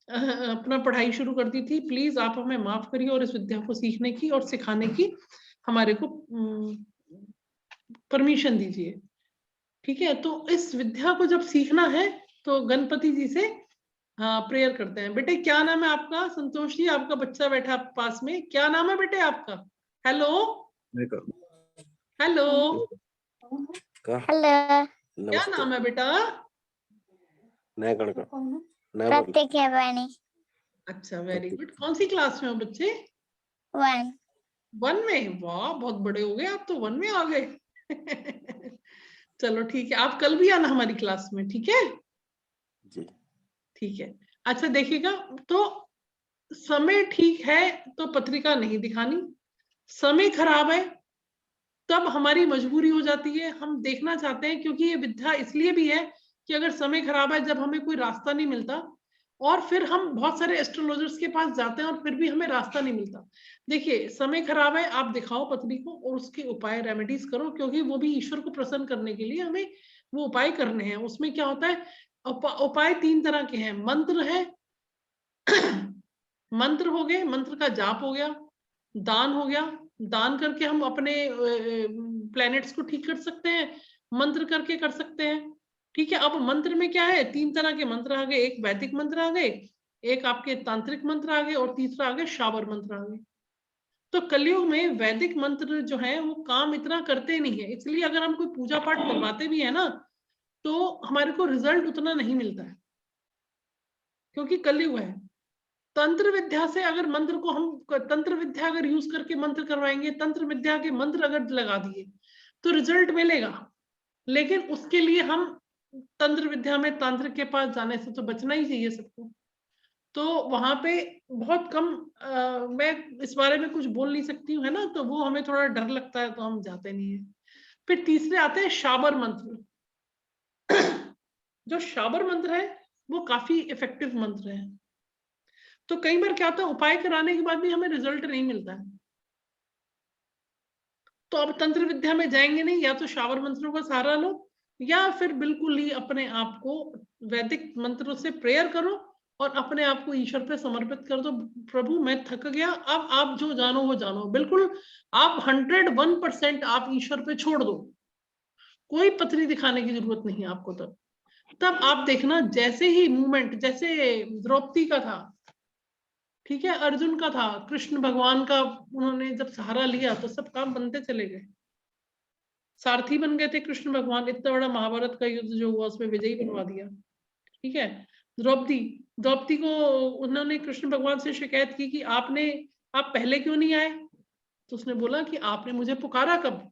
अपना पढ़ाई शुरू कर दी थी, प्लीज आप हमें माफ करिए और इस विद्या को सीखने की और सिखाने की हमारे को परमिशन दीजिए। ठीक है, तो इस विद्या को जब सीखना है तो गणपति जी से प्रेयर करते हैं। बेटे क्या नाम है आपका? संतोष जी, आपका बच्चा बैठा पास में, क्या नाम है बेटे आपका? हेलो हेलो हेलो, क्या नाम है बेटा? प्रतीक्षावाणी। अच्छा, वेरी गुड। कौन सी क्लास में हो बच्चे? 1 में? वाह, बहुत बड़े हो गए आप तो, 1 में आ गए। चलो ठीक है, आप कल भी आना हमारी क्लास में, ठीक है जी। ठीक है। अच्छा देखिएगा, तो समय ठीक है तो पत्रिका नहीं दिखानी, समय खराब है तब हमारी मजबूरी हो जाती है, हम देखना चाहते हैं, क्योंकि ये विद्या इसलिए भी है कि अगर समय खराब है, जब हमें कोई रास्ता नहीं मिलता, और फिर हम बहुत सारे एस्ट्रोलॉजर्स के पास जाते हैं और फिर भी हमें रास्ता नहीं मिलता। देखिए, समय खराब है, आप दिखाओ पत्नी को और उसके उपाय रेमेडीज करो, क्योंकि वो भी ईश्वर को प्रसन्न करने के लिए हमें वो उपाय करने हैं। उसमें क्या होता है, उपाय 3 तरह के हैं। मंत्र है, मंत्र हो गए, मंत्र का जाप हो गया, दान हो गया, दान करके हम अपने प्लैनेट्स को ठीक कर सकते हैं, मंत्र करके कर सकते हैं। ठीक है, अब मंत्र में क्या है, 3 तरह के मंत्र आ गए, एक वैदिक मंत्र आ गए, एक आपके तांत्रिक मंत्र आ गए, और तीसरा आ गए शाबर मंत्र आ गए। तो कलयुग में वैदिक मंत्र जो है वो काम इतना करते नहीं है, इसलिए अगर हम कोई पूजा पाठ करवाते भी है ना, तो हमारे को रिजल्ट उतना नहीं मिलता है, क्योंकि कलयुग है। तंत्र विद्या से अगर मंत्र को हम तंत्र विद्या अगर यूज करके मंत्र करवाएंगे, तंत्र विद्या के मंत्र अगर लगा दिए तो रिजल्ट मिलेगा, लेकिन उसके लिए हम तंत्र विद्या में तांत्रिक के पास जाने से तो बचना ही चाहिए सबको। तो वहां पे बहुत कम मैं इस बारे में कुछ बोल नहीं सकती हूँ, है ना, तो वो हमें थोड़ा डर लगता है, तो हम जाते नहीं है। फिर तीसरे आते हैं शाबर मंत्र। जो शाबर मंत्र है वो काफी इफेक्टिव मंत्र है। तो कई बार क्या होता है, उपाय कराने के बाद भी हमें रिजल्ट नहीं मिलता है, तो अब तंत्र विद्या में जाएंगे नहीं, या तो शावर मंत्रों का सहारा लो, या फिर बिल्कुल ही अपने आप को वैदिक मंत्रों से प्रेयर करो और अपने आप को ईश्वर पे समर्पित कर दो। प्रभु मैं थक गया, अब आप जो जानो वो जानो, बिल्कुल आप 101% आप ईश्वर पे छोड़ दो, कोई पत्री दिखाने की जरूरत नहीं है आपको। तब आप देखना, जैसे ही मूवमेंट, जैसे द्रौपदी का था, ठीक है, अर्जुन का था, कृष्ण भगवान का उन्होंने जब सहारा लिया तो सब काम बनते चले गए, सारथी बन गए थे कृष्ण भगवान। इतना बड़ा महाभारत का युद्ध जो हुआ उसमें विजयी बनवा दिया। ठीक है, द्रौपदी को उन्होंने कृष्ण भगवान से शिकायत की कि आप पहले क्यों नहीं आए, तो उसने बोला कि आपने मुझे पुकारा कब,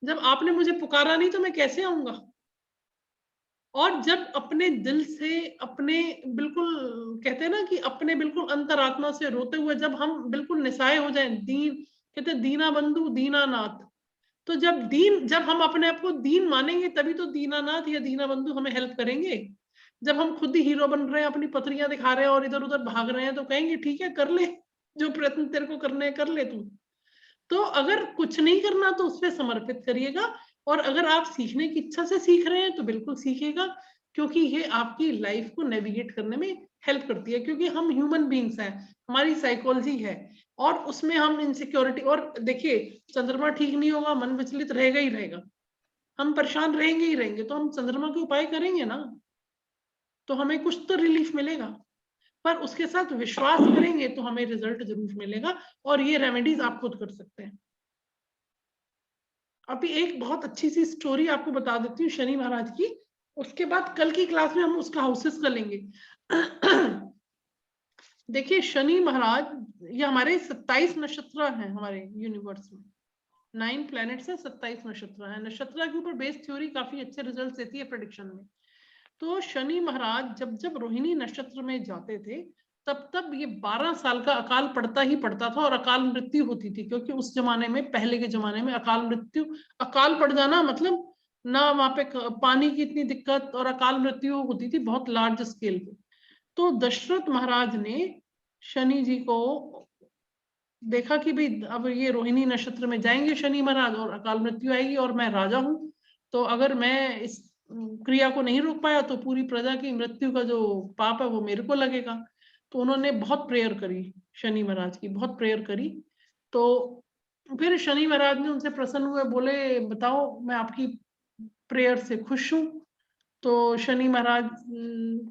जब आपने मुझे पुकारा नहीं तो मैं कैसे आऊंगा। और जब अपने दिल से, अपने बिल्कुल कहते हैं ना कि अपने बिल्कुल अंतरात्मा से रोते हुए जब हम बिल्कुल निसाय हो जाएं, दीन कहते हैं दीना बंधु दीनानाथ, तो जब हम अपने आप को दीन मानेंगे तभी तो दीनानाथ या दीना बंधु हमें हेल्प करेंगे। जब हम खुद ही हीरो बन रहे हैं, अपनी पत्रियां दिखा रहे हैं और इधर उधर भाग रहे हैं, तो कहेंगे ठीक है कर ले, जो प्रयत्न तेरे को करने हैं कर ले तू। तो अगर कुछ नहीं करना तो उस पर समर्पित करिएगा, और अगर आप सीखने की इच्छा से सीख रहे हैं तो बिल्कुल सीखिएगा, क्योंकि ये आपकी लाइफ को नेविगेट करने में हेल्प करती है, क्योंकि हम ह्यूमन बींग्स हैं, हमारी साइकोलॉजी है, और उसमें हम इनसिक्योरिटी, और देखिए चंद्रमा ठीक नहीं होगा, मन विचलित रहेगा ही रहेगा, हम परेशान रहेंगे ही रहेंगे, तो हम चंद्रमा के उपाय करेंगे ना, तो हमें कुछ तो रिलीफ मिलेगा, पर उसके साथ विश्वास करेंगे तो हमें रिजल्ट जरूर मिलेगा, और ये रेमेडीज आप खुद कर सकते हैं। अभी एक बहुत अच्छी सी स्टोरी आपको बता देती हूँ शनि महाराज की, उसके बाद कल की क्लास में हम उसका हाउसेस कर लेंगे। देखिए शनि महाराज, ये हमारे 27 नक्षत्र हैं हमारे यूनिवर्स में, 9 प्लैनेट्स हैं, 27 नक्षत्र हैं। नक्षत्र के ऊपर बेस्ड थ्योरी काफी अच्छे रिजल्ट देती है प्रेडिक्शन में। तो शनि महाराज जब जब रोहिणी नक्षत्र में जाते थे तब तब ये 12 साल का अकाल पड़ता ही पड़ता था, और अकाल मृत्यु होती थी, क्योंकि उस जमाने में, पहले के जमाने में अकाल पड़ जाना मतलब ना वहां पे पानी की इतनी दिक्कत, और अकाल मृत्यु होती थी बहुत लार्ज स्केल पे। तो दशरथ महाराज ने शनि जी को देखा कि भाई अब ये रोहिणी नक्षत्र में जाएंगे शनि महाराज और अकाल मृत्यु आएगी, और मैं राजा हूं, तो अगर मैं इस क्रिया को नहीं रोक पाया तो पूरी प्रजा की मृत्यु का जो पाप है वो मेरे को लगेगा। तो उन्होंने बहुत प्रेयर करी, शनि महाराज की बहुत प्रेयर करी। तो फिर शनि महाराज ने उनसे प्रसन्न हुए, बोले बताओ मैं आपकी प्रेयर से खुश हूं। तो शनि महाराज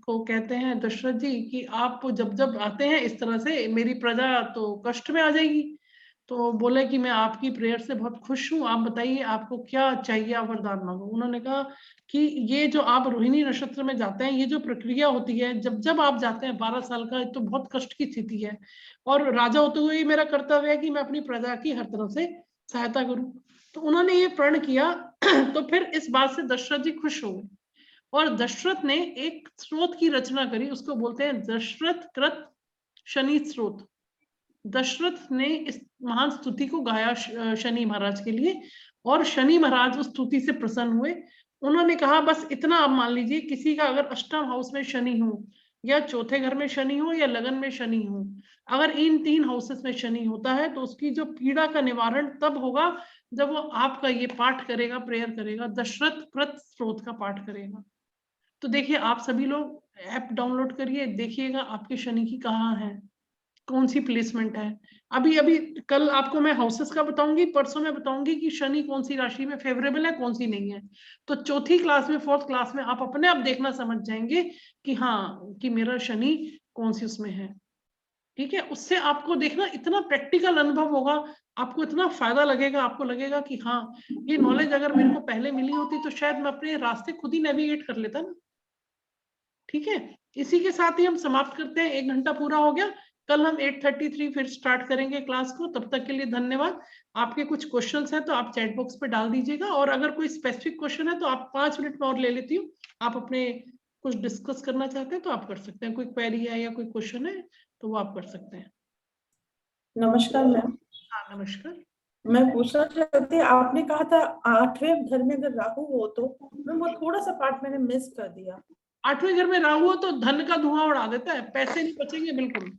को कहते हैं दशरथ जी कि आप जब जब आते हैं इस तरह से मेरी प्रजा तो कष्ट में आ जाएगी। तो बोले कि मैं आपकी प्रेयर से बहुत खुश हूँ, आप बताइए आपको क्या चाहिए, आप वरदान मांगो। उन्होंने कहा कि ये जो आप रोहिणी नक्षत्र में जाते हैं, ये जो प्रक्रिया होती है जब जब आप जाते हैं 12 साल का, तो बहुत कष्ट की स्थिति है, और राजा होते हुए मेरा कर्तव्य है कि मैं अपनी प्रजा की हर तरह से सहायता करूं। तो उन्होंने ये प्रण किया। तो फिर इस बात से दशरथ जी खुश हो गए, और दशरथ ने एक स्रोत की रचना करी, उसको बोलते हैं दशरथ कृत शनि स्रोत। दशरथ ने इस महान स्तुति को गाया शनि महाराज के लिए, और शनि महाराज उस स्तुति से प्रसन्न हुए। उन्होंने कहा बस इतना आप मान लीजिए, किसी का अगर अष्टम हाउस में शनि हो, या चौथे घर में शनि हो, या लगन में शनि हो, अगर इन 3 हाउसेस में शनि होता है तो उसकी जो पीड़ा का निवारण तब होगा जब वो आपका ये पाठ करेगा, प्रेयर करेगा, दशरथ कृत स्रोत का पाठ करेगा। तो देखिए आप सभी लोग ऐप डाउनलोड करिए, देखिएगा आपके शनि की कहाँ है, कौन सी प्लेसमेंट है। अभी अभी कल आपको मैं हाउसेस का बताऊंगी, परसों मैं बताऊंगी कि शनि कौन सी राशि में फेवरेबल है, कौन सी नहीं है। तो चौथी क्लास में, 4th क्लास में आप अपने आप देखना समझ जाएंगे कि हाँ कि मेरा शनि कौन सी उसमें है। ठीक है, उससे आपको देखना इतना प्रैक्टिकल अनुभव होगा, आपको इतना फायदा लगेगा, आपको लगेगा कि हाँ ये नॉलेज अगर मेरे को पहले मिली होती तो शायद मैं अपने रास्ते खुद ही नेविगेट कर लेता ना। ठीक है, इसी के साथ ही हम समाप्त करते हैं, 1 घंटा पूरा हो गया। कल हम 8:33 फिर स्टार्ट करेंगे क्लास को। तब तक के लिए धन्यवाद। आपके कुछ क्वेश्चंस हैं तो आप चैट बॉक्स पे डाल दीजिएगा, और अगर कोई स्पेसिफिक क्वेश्चन है तो आप 5 मिनट में और ले लेती हूँ। आप अपने कुछ डिस्कस करना चाहते हैं तो आप कर सकते हैं, कोई क्वेरी है या कोई क्वेश्चन है तो वो आप कर सकते हैं। नमस्कार मैम। हाँ नमस्कार। मैं पूछना चाहती हूँ, आपने कहा था 8वें घर में अगर राहु हो तो, मैम वो थोड़ा सा पार्ट मैंने मिस कर दिया। 8वें घर में राहु हो तो धन का धुआं उड़ा देता है, पैसे नहीं बचेंगे बिल्कुल,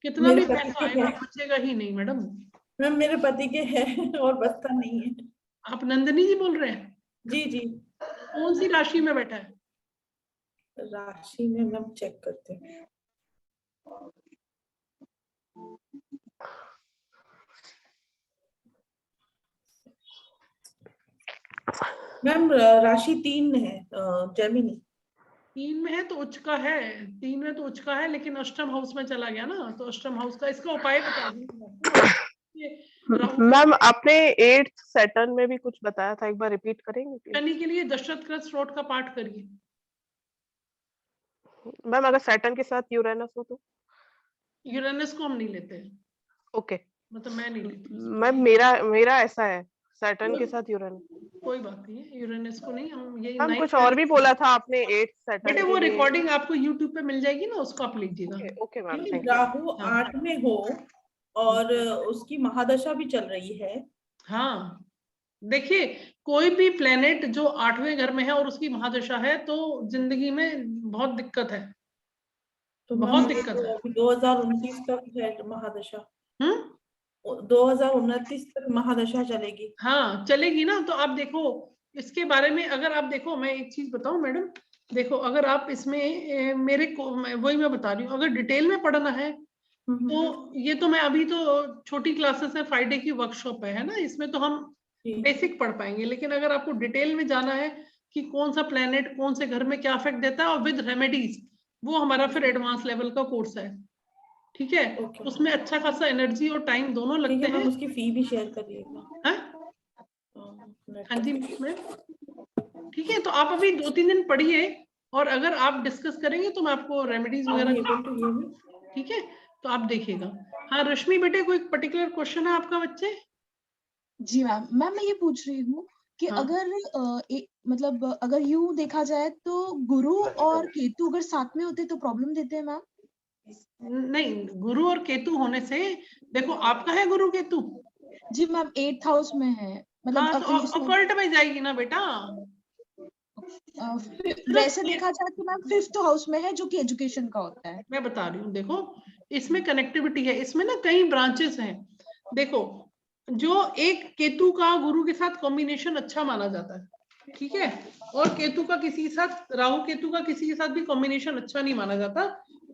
कितना भी पैसा आएगा बचेगा ही नहीं मैडम। मैम मेरे पति के है और बचता नहीं है। आप नंदिनी जी बोल रहे हैं? जी जी। कौन सी राशि में बैठा है? राशि में मैम चेक करते हैं। मैम राशि 3 है, जेमिनी। 3 में है तो उच्च का है, 3 में तो उच्च का है, लेकिन अष्टम हाउस में चला गया ना, तो अष्टम हाउस का इसका उपाय बता दूंगी। मैम आपने 8th सैटर्न में भी कुछ बताया था, एक बार रिपीट करेंगे? शनि के लिए दशरथ कृत स्रोत का पाठ करिए। मैम अगर सैटर्न के साथ यूरेनस हो तो? यूरेनस को हम नहीं लेते। ओके, मतलब मैं नहीं लेती। मैम मेरा ऐसा है, सैटर्न के साथ यूरेनस। कोई बात नहीं है, यूरेनस को नहीं हम ये। हम कुछ और भी बोला था आपने 8th सैटर्न। बेटे वो रिकॉर्डिंग आपको YouTube पे मिल जाएगी ना, उसको आप लीजिएगा। Okay ma'am, thank you. Rahu 8 में हो और उसकी महादशा भी चल रही है। हाँ देखिए, कोई भी प्लेनेट जो 8वें घर में है और उसकी महादशा है तो जिंदगी में बहुत दिक्कत है, तो बहुत दिक्कत है। 2029 तक है महादशा। 2029 तक महादशा चलेगी। हाँ चलेगी ना। तो आप देखो इसके बारे में, अगर आप देखो, मैं एक चीज बताऊं मैडम, देखो अगर आप इसमें मेरे को वही मैं बता रही हूँ, अगर डिटेल में पढ़ना है तो ये तो मैं अभी तो छोटी क्लासेस है, 5 डे की वर्कशॉप है ना, इसमें तो हम बेसिक पढ़ पाएंगे। लेकिन अगर आपको डिटेल में जाना है कि कौन सा प्लेनेट कौन से घर में क्या इफेक्ट देता है और विद रेमेडीज, वो हमारा फिर एडवांस लेवल का कोर्स है, ठीक है। उसमें अच्छा खासा एनर्जी और टाइम दोनों लगते हैं। उसकी फी भी शेयर करिएगा। हाँ जी मैम, ठीक है। तो आप अभी 2-3 दिन पढ़िए और अगर आप डिस्कस करेंगे तो मैं आपको रेमेडीज वगैरह, ठीक है, तो आप देखिएगा। हाँ रश्मि बेटे, कोई पर्टिकुलर क्वेश्चन है आपका बच्चे? जी मैम, मैं ये पूछ रही हूँ कि अगर मतलब अगर यूं देखा जाए तो गुरु और केतु अगर साथ में होते तो प्रॉब्लम देते हैं मैम? नहीं, गुरु और केतु होने से, देखो आपका है गुरु केतु? जी मैम 8th हाउस में है, मतलब हाँ तो ऑकल्ट में जाएगी ना बेटा। वैसे देखा जाए तो मैम 5th हाउस में है जो कि एजुकेशन का होता है। मैं बता रही हूँ, देखो इसमें कनेक्टिविटी है, इसमें ना कई ब्रांचेस हैं। देखो जो एक केतु का गुरु के साथ कॉम्बिनेशन अच्छा माना जाता है, ठीक है, और केतु का किसी के साथ, राहु केतु का किसी के साथ भी कॉम्बिनेशन अच्छा नहीं माना जाता,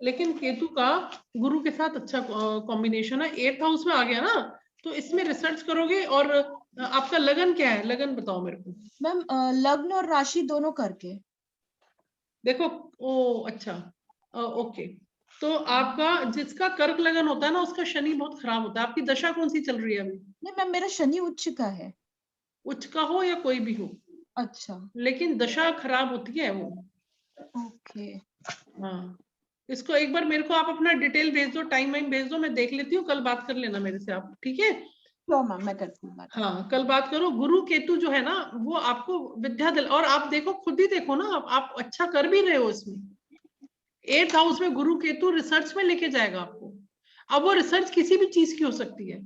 लेकिन केतु का गुरु के साथ अच्छा कॉम्बिनेशन है। 8th हाउस में आ गया ना, तो इसमें रिसर्च करोगे। और आपका लगन क्या है, लगन बताओ मेरे को। मैम लग्न और राशि दोनों करके। देखो ओ अच्छा, ओके, तो आपका जिसका कर्क लगन होता है ना, उसका शनि बहुत खराब होता है। आपकी दशा कौन सी चल रही है अभी? नहीं मैम, मेरा शनि उच्च का है। उच्च का हो या कोई भी हो, अच्छा, लेकिन दशा खराब होती है वो। ओके। हाँ, इसको एक बार मेरे को आप अपना डिटेल भेज दो, टाइम वाइम भेज दो, मैं देख लेती हूँ, कल बात कर लेना मेरे से आप, ठीक है? तो मैम मैं करती हूँ। हाँ कल बात करो। गुरु केतु जो है ना, वो आपको विद्या दिल, और आप देखो खुद ही देखो ना, आप अच्छा कर भी रहे हो इसमें। 8th हाउस में गुरु केतु रिसर्च में लेके जाएगा आपको। अब वो रिसर्च किसी भी चीज की हो सकती है।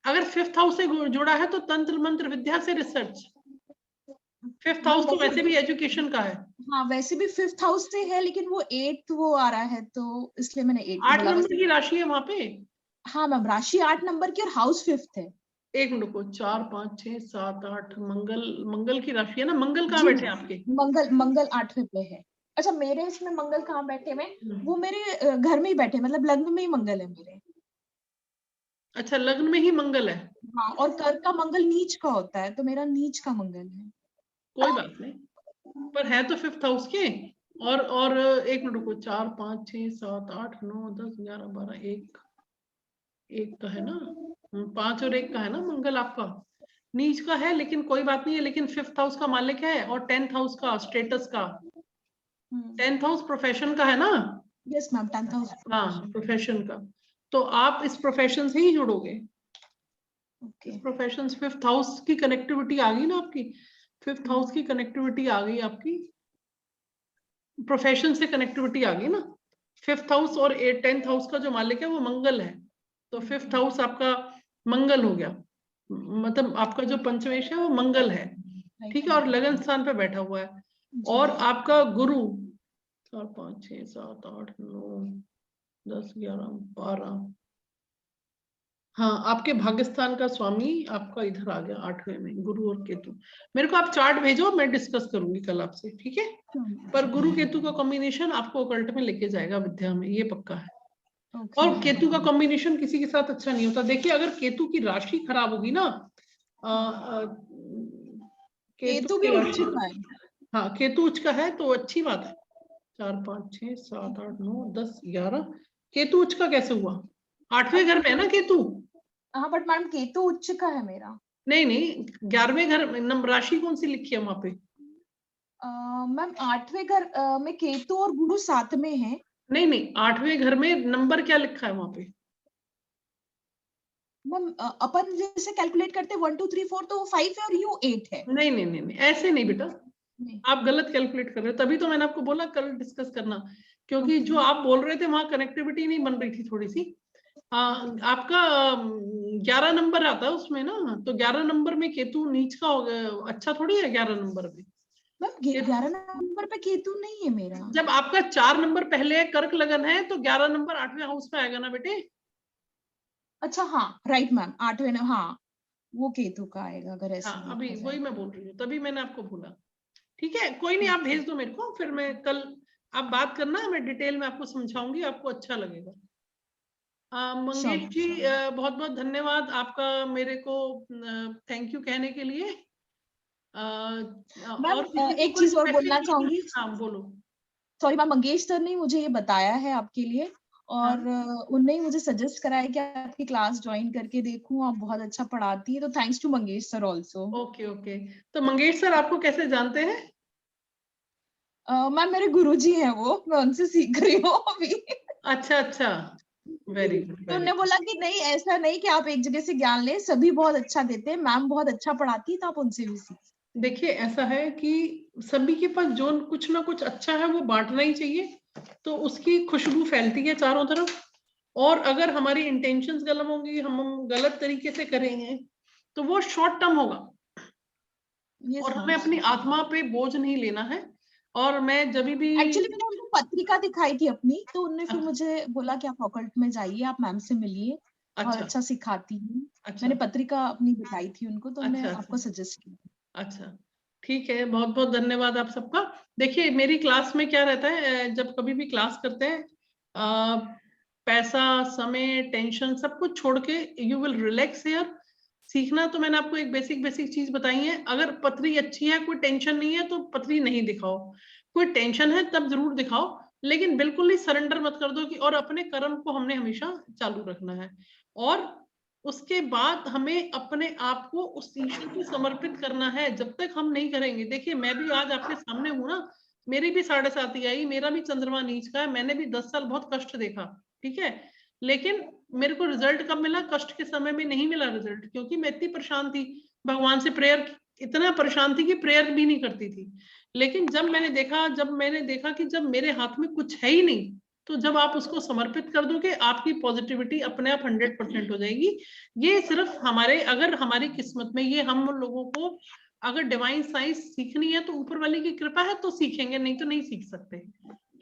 अगर 5th हाउस से जुड़ा है तो तंत्र मंत्र विद्या से रिसर्च। 5th हाउस तो वैसे भी एजुकेशन का है। हाँ वैसे भी 5th हाउस से है, लेकिन वो 8th वो आ रहा है, तो इसलिए मैंने 8 8 नंबर की राशि है वहां पे। हाँ मैम, राशि 8 नंबर की और हाउस 5th है। एक मिनट को, 4 5 6 7 8 मंगल की राशि है ना। मंगल कहाँ बैठे आपके? मंगल 8वें पे है। अच्छा, मेरे इसमें मंगल कहाँ बैठे हुए? वो मेरे घर में ही बैठे, मतलब लग्न में ही मंगल है मेरे। अच्छा, लग्न में ही मंगल है। हाँ, और कर्क का मंगल नीच का होता है, तो मेरा नीच का मंगल है। कोई बात नहीं, पर है तो 5th हाउस के। और एक मिनट को, 4 5 6 7 8 9 10 11 12 एक का है ना, 5 और 1 का है ना मंगल आपका। नीच का है, लेकिन कोई बात नहीं है। लेकिन 5th हाउस का मालिक है, और 10th हाउस का स्टेटस का। 10th हाउस प्रोफेशन का है ना। Yes ma'am, 10th house. हाँ, प्रोफेशन का। तो आप इस प्रोफेशन से ही जुड़ोगे। इस प्रोफेशन, 5th हाउस की कनेक्टिविटी आ गई ना आपकी। 5th हाउस की कनेक्टिविटी आ गई आपकी, प्रोफेशन से कनेक्टिविटी आ गई ना। 5th हाउस और 10th हाउस का जो मालिक है वो मंगल है, तो 5th हाउस आपका मंगल हो गया। मतलब आपका जो पंचमेश है वो मंगल है, ठीक है, और लगन स्थान पे बैठा हुआ है। और आपका गुरु 4 5 6 7 8 9 10 11 12, हाँ, आपके भाग्यस्थान का स्वामी आपका इधर आ गया 8वें में, गुरु और केतु। मेरे को आप चार्ट भेजो, मैं डिस्कस करूंगी कल आपसे, ठीक है? पर गुरु केतु का कॉम्बिनेशन आपको ओकल्ट में लेके जाएगा, विद्या में, ये पक्का है। और केतु का कॉम्बिनेशन किसी के साथ अच्छा नहीं होता। देखिए, अगर केतु की राशि खराब होगी ना, केतु की राशि, हाँ केतु उच्च का है तो अच्छी बात है। 4 5 6 7 8 9 10 11, केतु उच्च का कैसे हुआ? 8वें घर में है ना केतु। हाँ बट मैम केतु उच्च का है मेरा। नहीं 11वें घर में नंबर राशि कौन सी लिखी है वहां पे? मैम 8वें घर में केतु और गुरु साथ में है। नहीं 8वें घर में नंबर क्या लिखा है वहां पे? मैम अपन जैसे कैलकुलेट करते 1 2 3 4, तो वो 5 है और यू 8 है। नहीं ऐसे नहीं बेटा, आप गलत कैलकुलेट कर रहे हो। तभी तो मैंने आपको बोला कल डिस्कस करना, क्योंकि जो आप बोल रहे थे वहां कनेक्टिविटी नहीं बन रही थी थोड़ी सी। आपका 11 नंबर आता है उसमें ना, तो 11 नंबर में केतु नीच का होगा, अच्छा थोड़ी है 11 नंबर में। मैम 11 नंबर पे केतु नहीं है मेरा। जब आपका 4 नंबर पहले कर्क लगन है तो 11 नंबर 8वें हाउस में आएगा ना बेटे। अच्छा हाँ राइट मैम, 8वें हाँ वो केतु का आएगा अगर ऐसे हाँ अभी देखा वही जाए। मैं बोल रही हूँ, तभी मैंने आपको बोला। ठीक है, कोई नहीं, आप भेज दो मेरे को, फिर मैं कल आप बात करना, मैं डिटेल में आपको समझाऊंगी, आपको अच्छा लगेगा। मंगेश जी बहुत बहुत धन्यवाद आपका मेरे को थैंक यू कहने के लिए। मैम और किसी को एक कोई चीज और बोलना specific- चाहूंगी, हाँ बोलो। सॉरी मैम, मंगेश सर ने मुझे ये बताया है आपके लिए, और उनने ही मुझे सजेस्ट कराया कि आपकी क्लास ज्वाइन करके देखूं, आप बहुत अच्छा पढ़ाती है, तो thanks to Mangesh sir also. Okay okay, तो मंगेश सर आपको कैसे जानते हैं? मैम मेरे गुरुजी हैं वो, मैं उनसे सीख रही हूँ अभी। अच्छा अच्छा, वेरी गुड। तो उन्होंने बोला कि नहीं ऐसा नहीं कि आप एक जगह से ज्ञान लें, सभी बहुत अच्छा देते हैं, मैम बहुत अच्छा पढ़ाती है, तो आप उनसे भी सीख। देखिए ऐसा है कि सभी के पास जो कुछ ना कुछ अच्छा है वो बांटना ही चाहिए, तो उसकी खुशबू फैलती है चारों तरफ। और अगर हमारी इंटेंशंस गलत होंगी, हम गलत तरीके से करेंगे, तो वो शॉर्ट टर्म होगा। और हमें अपनी आत्मा पे बोझ नहीं लेना है। और मैं जब भी एक्चुअली मैंने उनको पत्रिका दिखाई थी अपनी, तो उन्होंने फिर मुझे बोला कि आप ऑकल्ट में जाइए, आप मैम से मिलिए, बहुत अच्छा सिखाती हैं। मैंने पत्रिका अपनी दिखाई थी उनको, तो उन्होंने आपको सजेस्ट किया। अच्छा ठीक है, बहुत बहुत धन्यवाद आप सबका। देखिए मेरी क्लास में क्या रहता है, जब कभी भी क्लास करते हैं, पैसा, समय, टेंशन सब कुछ छोड़ के यू विल रिलैक्स हियर। सीखना तो मैंने आपको एक बेसिक चीज बताई है। अगर पथरी अच्छी है, कोई टेंशन नहीं है, तो पथरी नहीं दिखाओ। कोई टेंशन है तब जरूर दिखाओ, लेकिन बिल्कुल ही सरेंडर मत कर दो कि और अपने कर्म को हमने हमेशा चालू रखना है। और उसके बाद हमें अपने आप को उस ईश्वर को समर्पित करना है। जब तक हम नहीं करेंगे, देखिए मैं भी आज आपके सामने हूं ना, मेरी भी 7.5 आई, मेरा भी चंद्रमा नीच का है, मैंने भी 10 साल बहुत कष्ट देखा, ठीक है। लेकिन मेरे को रिजल्ट कब मिला? कष्ट के समय में नहीं मिला रिजल्ट, क्योंकि मैं इतनी परेशान थी, भगवान से प्रेयर, इतना परेशान थी कि प्रेयर भी नहीं करती थी। लेकिन जब मैंने देखा कि जब मेरे हाथ में कुछ है ही नहीं, तो जब आप उसको समर्पित कर दोगे, आपकी पॉजिटिविटी अपने आप 100% हो जाएगी। ये सिर्फ अगर हमारी किस्मत में, ये हम लोगों को अगर डिवाइन साइंस सीखनी है तो ऊपर वाले की कृपा है तो सीखेंगे, नहीं तो नहीं सीख सकते,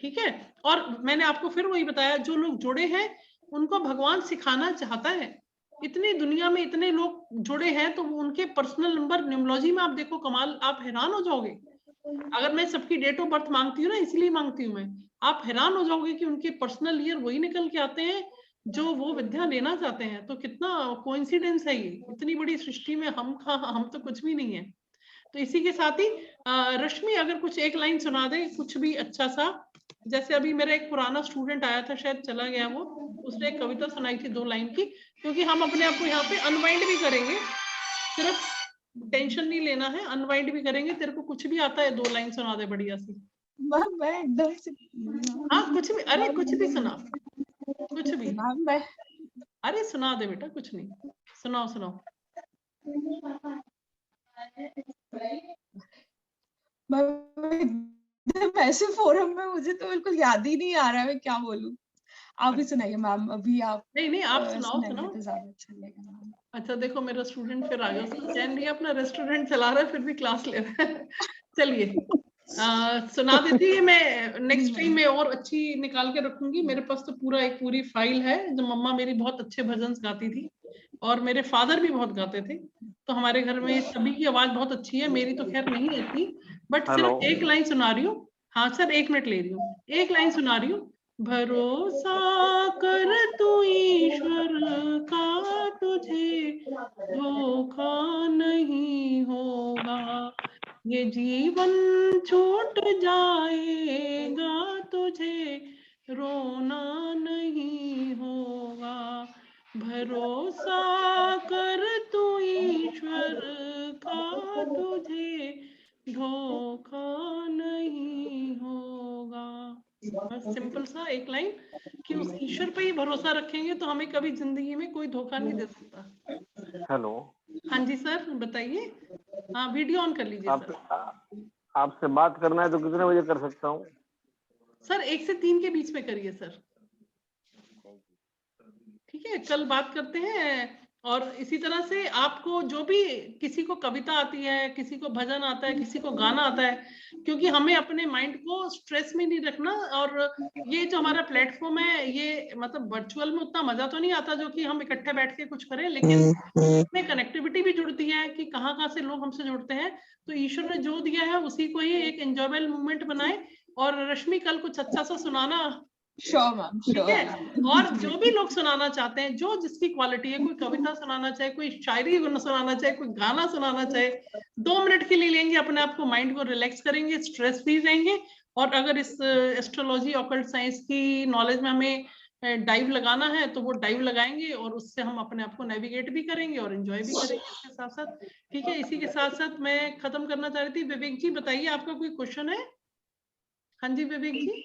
ठीक है। और मैंने आपको फिर वही बताया, जो लोग जुड़े हैं उनको भगवान सिखाना चाहता है। इतनी दुनिया में इतने लोग जुड़े हैं, तो उनके पर्सनल नंबर न्यूमरोलॉजी में आप देखो, कमाल, आप हैरान हो जाओगे। अगर मैं सबकी डेट ऑफ बर्थ मांगती हूँ ना, इसलिए मांगती हूँ मैं, आप हैरान हो जाओगे कि उनके पर्सनल ईयर वही निकल के आते हैं जो वो विद्या लेना चाहते हैं। तो कितना कोइंसिडेंस है ये, इतनी बड़ी सृष्टि में हम तो कुछ भी नहीं है। तो इसी के साथ ही रश्मि अगर कुछ एक लाइन सुना दे, कुछ भी अच्छा सा। जैसे अभी मेरा एक पुराना स्टूडेंट आया था, शायद चला गया वो, उसने एक कविता सुनाई थी 2 लाइन की, क्योंकि हम अपने आप को यहाँ पे अनवाइंड भी करेंगे, सिर्फ टेंशन नहीं लेना है, अनवाइंड भी करेंगे। तेरे को कुछ भी आता है, 2 लाइन सुना दे बढ़िया सी। मैं एकदम से हाँ कुछ भी, अरे कुछ भी सुना, कुछ भी, मैं अरे सुना दे बेटा, कुछ नहीं, सुनाओ सुनाओ। ऐसे फोरम में मुझे तो बिल्कुल याद ही नहीं आ रहा है मैं क्या बोलूं। आप ही सुनाइए मैम, अभी आप नहीं आप सुनाओ तो ज्यादा अच्छा लगेगा। अच्छा देखो मेरा स्टूडेंट फिर आ गया, उसको चैन नहीं, अपना रेस्टोरेंट चला रहा है फिर भी क्लास ले रहा है। चलिए सुना देती है। मैं नेक्स्ट टाइम में और अच्छी निकाल के रखूंगी। मेरे पास तो पूरी फाइल है। जो मम्मा मेरी बहुत अच्छे भजन गाती थी, और मेरे फादर भी बहुत गाते थे, तो हमारे घर में सभी की आवाज बहुत अच्छी है। मेरी तो खैर नहीं इतनी, बट सिर्फ एक लाइन सुना रही हूँ। हाँ सर 1 मिनट ले रही हूँ, एक लाइन सुना रही हूँ। भरोसा कर तू ईश्वर का, तुझे धोखा नहीं होगा। ये जीवन छूट जाएगा, तुझे रोना नहीं होगा। भरोसा कर तू ईश्वर का, तुझे धोखा नहीं होगा। बस सिंपल सा एक लाइन, कि उस ईश्वर पे ही भरोसा रखेंगे तो हमें कभी जिंदगी में कोई धोखा नहीं दे सकता। हेलो, हाँ जी सर बताइए। हाँ वीडियो ऑन कर लीजिए सर। आपसे बात करना है तो कितने बजे कर सकता हूँ? सर 1 से 3 के बीच में करिए सर, ठीक है। कल बात करते हैं। और इसी तरह से आपको जो भी, किसी को कविता आती है, किसी को भजन आता है, किसी को गाना आता है, क्योंकि हमें अपने माइंड को स्ट्रेस में नहीं रखना। और ये जो हमारा प्लेटफॉर्म है, ये मतलब वर्चुअल में उतना मजा तो नहीं आता जो कि हम इकट्ठे बैठ के कुछ करें, लेकिन इसमें कनेक्टिविटी भी जुड़ती है कि कहाँ से लोग हमसे जुड़ते हैं। तो ईश्वर ने जो दिया है उसी को ही एक एंजॉयबल मोमेंट बनाए। और रश्मि कल कुछ अच्छा सा सुनाना, श्योर मैम, ठीक है। और जो भी लोग सुनाना चाहते हैं, जो जिसकी क्वालिटी है, कोई कविता सुनाना चाहे, कोई शायरी सुनाना चाहे, कोई गाना सुनाना चाहे, 2 मिनट के लिए लेंगे, अपने आप को, माइंड को रिलैक्स करेंगे, स्ट्रेस फ्री रहेंगे। और अगर इस एस्ट्रोलॉजी ऑकल्ट साइंस की नॉलेज में हमें डाइव लगाना है तो वो डाइव लगाएंगे, और उससे हम अपने आप को नेविगेट भी करेंगे और एंजॉय भी करेंगे इसके साथ साथ। ठीक है, इसी के साथ साथ मैं खत्म करना चाह रही थी। विवेक जी बताइए, आपका कोई क्वेश्चन है? हाँ जी विवेक जी,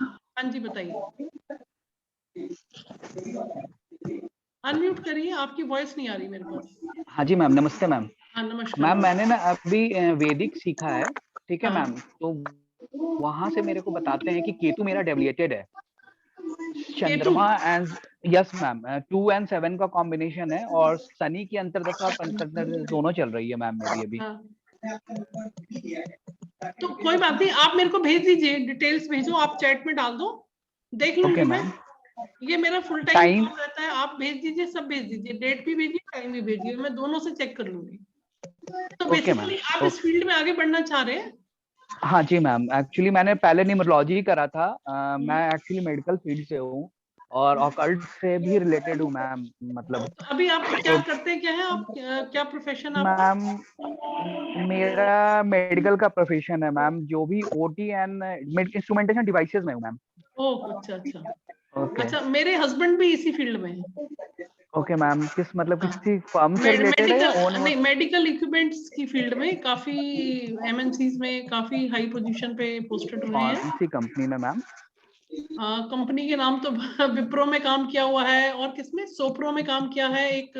हाँ जी बताइए। अनम्यूट करिए, आपकी वॉइस नहीं आ रही मेरे पास। हाँ जी मैम, नमस्ते मैम। हाँ नमस्कार मैम मैंने ना अभी वैदिक सीखा है, ठीक है हाँ। मैम। तो वहां से मेरे को बताते हैं कि केतु मेरा डेविएटेड है, चंद्रमा एंड यस मैम 2 and 7 का कॉम्बिनेशन है, और शनि की अंतर्दशा और पंचदशा दोनों चल रही है मैम मेरी अभी। हाँ। तो कोई बात नहीं, आप मेरे को भेज दीजिए, डिटेल्स भेजो, आप चैट में डाल दो, देख लूंगी मैं। ये मेरा फुल टाइम रहता है, आप भेज दीजिए, सब भेज दीजिए, डेट भी भेजिए, टाइम भी भेजिए, मैं दोनों से चेक कर लूंगी। तो बेसिकली आप इस फील्ड में आगे बढ़ना चाह रहे हैं? हाँ जी मैम, एक्चुअली मैंने पहले न्यूमरोलॉजी करा था। मैं एक्चुअली मेडिकल फील्ड से हूँ और ऑकल्ट से भी रिलेटेड हूँ मैम। मतलब अभी आप क्या करते हैं, क्या है आप, क्या प्रोफेशन आपका? मैम मेरा मेडिकल का प्रोफेशन है मैम, जो भी ओटी एंड इंस्ट्रूमेंटेशन डिवाइसेस में हूँ मैम। ओह अच्छा अच्छा। अच्छा, मेरे हस्बैंड भी इसी फील्ड में है। ओके मैम, किस मतलब किसी फर्म से रिलेटेड है या ओन? नहीं, मेडिकल इक्विपमेंट्स की फील्ड में, काफी एमएनसीज में काफी हाई पोजीशन पे पोस्टेड हुए हैं। कौन सी कंपनी में मैम? कंपनी के नाम तो विप्रो में काम किया हुआ है, और किसमें, सोप्रो में काम किया है। एक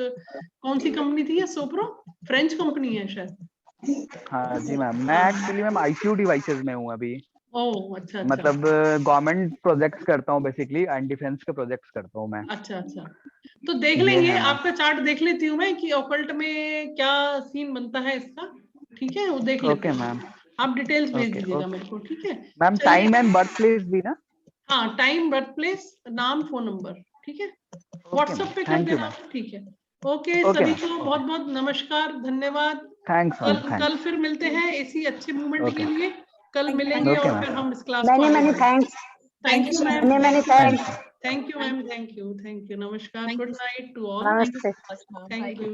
कौन सी कंपनी थी ये, सोप्रो फ्रेंच कंपनी है शायद। हाँ जी मैम, मैं एक्चुअली मैम आईसीयू डिवाइसेस में हूँ अभी। ओह अच्छा अच्छा। मतलब गवर्नमेंट प्रोजेक्ट्स करता हूँ बेसिकली, एंड डिफेंस के प्रोजेक्ट्स करता हूँ मैं। अच्छा अच्छा, तो देख लेंगे, आपका चार्ट देख लेती हूँ मैं कि ऑकल्ट में क्या सीन बनता है इसका। ठीक है, वो देख लेते हैं। मैम, आप डिटेल्स भेज दीजिएगा मेरे को, ठीक है ma'am. Time and birth place भी ना? हाँ, टाइम, बर्थ प्लेस, नाम, फोन नंबर, ठीक है, व्हाट्सएप पे कर देना, ठीक है। ओके, सभी को बहुत बहुत नमस्कार, धन्यवाद। कल फिर मिलते हैं इसी अच्छे मूवमेंट के लिए, कल मिलेंगे और फिर हम इस क्लास को thank you ma'am, thank you ma'am, thank you, नमस्कार, good night to all, thank you.